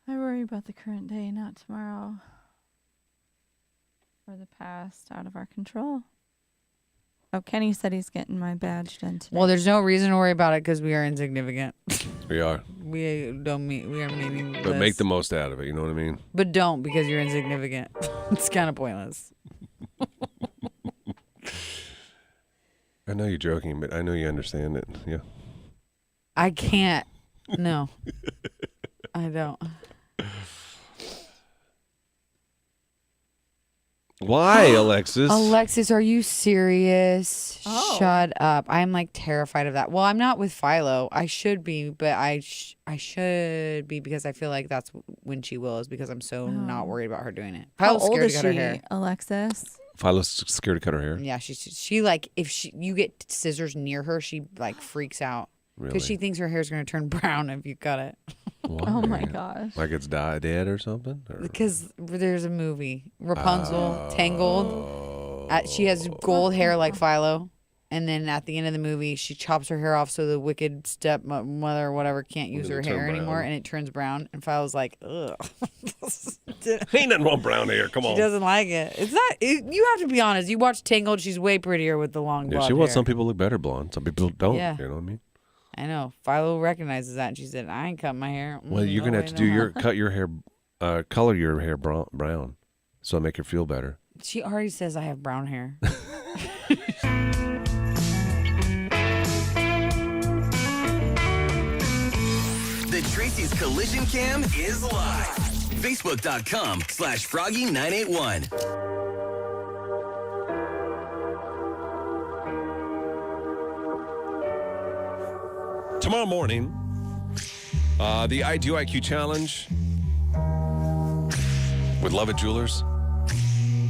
I worry about the current day, not tomorrow. Or the past, out of our control. Oh, Kenny said he's getting my badge done today. Well, there's no reason to worry about it because we are insignificant. We are. We are meaningless. But make the most out of it. You know what I mean? But don't, because you're insignificant. It's kind of pointless. I know you're joking, but I know you understand it. Yeah. I can't. No. I don't. Why, Alexis? Alexis, are you serious? Oh. Shut up. I'm like terrified of that. Well, I'm not with Philo. I should be, but I should be because I feel like that's when she will, is because I'm so not worried about her doing it. How Philo's old scared is to cut her she, hair. Alexis? Philo's scared to cut her hair. Yeah, she like if you get scissors near her, she like freaks out because Really? she thinks her hair's gonna turn brown if you cut it. Why? Oh my gosh. Like it's dead or something? Or? Because there's a movie, Rapunzel, Tangled. She has gold hair like Philo, and then at the end of the movie, she chops her hair off so the wicked stepmother or whatever can't use her hair anymore, and it turns brown. And Philo's like, ugh. Ain't nothing wrong with brown hair. Come on. She doesn't like it. It's not. You have to be honest. You watch Tangled, she's way prettier with the long blonde Yeah, she wants hair. some people look better blonde. Some people don't. Yeah. You know what I mean? I know. Philo recognizes that, and she said, "I ain't cut my hair." Well, you're gonna have to do cut your hair, color your hair brown, so make her feel better. She already says I have brown hair. The Tracy's Collision Cam is live. Facebook.com/Froggy981. Tomorrow morning, The IDU IQ Challenge with Love It Jewelers.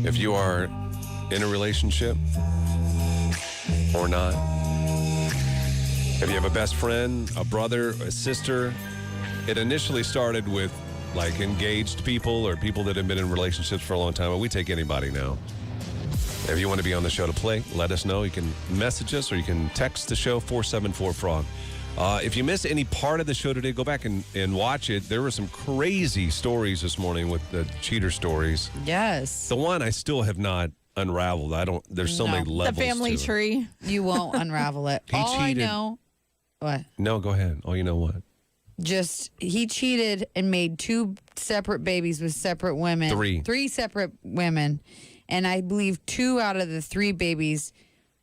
If you are in a relationship or not, if you have a best friend, a brother, a sister, it initially started with like engaged people or people that have been in relationships for a long time, but we take anybody now. If you want to be on the show to play, let us know. You can message us or you can text the show 474-FROG. If you missed any part of the show today, go back and watch it. There were some crazy stories this morning with the cheater stories. Yes. The one I still have not unraveled. There's so many levels The family to it. tree. You won't unravel it. He All cheated. I know. What? No, go ahead. Oh, you know what? Just he cheated and made 2 separate babies with separate women. 3 separate women. And I believe 2 out of the 3 babies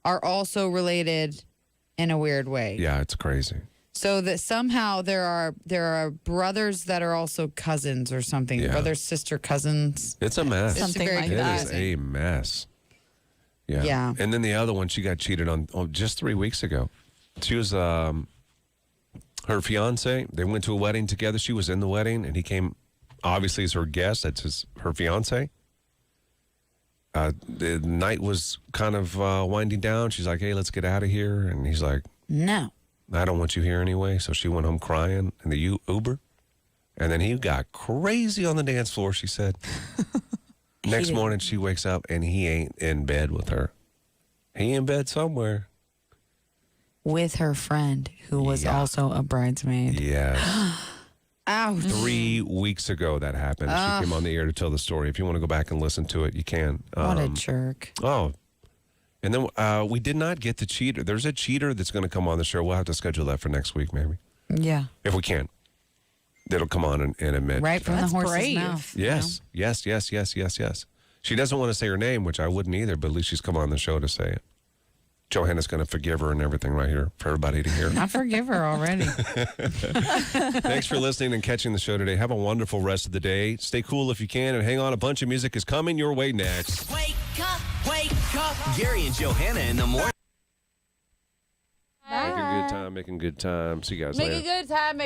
are also related in a weird way. Yeah, it's crazy. So that somehow there are brothers that are also cousins or something. Yeah. Brother, sister, cousins. It's a mess. Something very like It that. is a mess. Yeah. Yeah. And then the other one, she got cheated on just 3 weeks ago. She was her fiance. They went to a wedding together. She was in the wedding, and he came, obviously, as her guest. That's her fiance. The night was kind of winding down. She's like, "Hey, let's get out of here." And he's like, No. "I don't want you here anyway." So she went home crying in the Uber. And then he got crazy on the dance floor, she said. Next morning, she wakes up, and he ain't in bed with her. He in bed somewhere. With her friend, who was Yeah. also a bridesmaid. Yes. Ouch. 3 weeks ago that happened. She came on the air to tell the story. If you want to go back and listen to it, you can. What a jerk. Oh. And then we did not get the cheater. There's a cheater that's going to come on the show. We'll have to schedule that for next week, maybe. Yeah. If we can. That'll come on and admit. Right from That's the horse's brave. mouth. Yes. Yes, yes, yes, yes, yes. She doesn't want to say her name, which I wouldn't either, but at least she's come on the show to say it. Johanna's going to forgive her and everything right here for everybody to hear. I forgive her already. Thanks for listening and catching the show today. Have a wonderful rest of the day. Stay cool if you can, and hang on. A bunch of music is coming your way next. Wake up. Gary and Johanna in the morning. Making good time, making good time. See you guys later. Make a good time.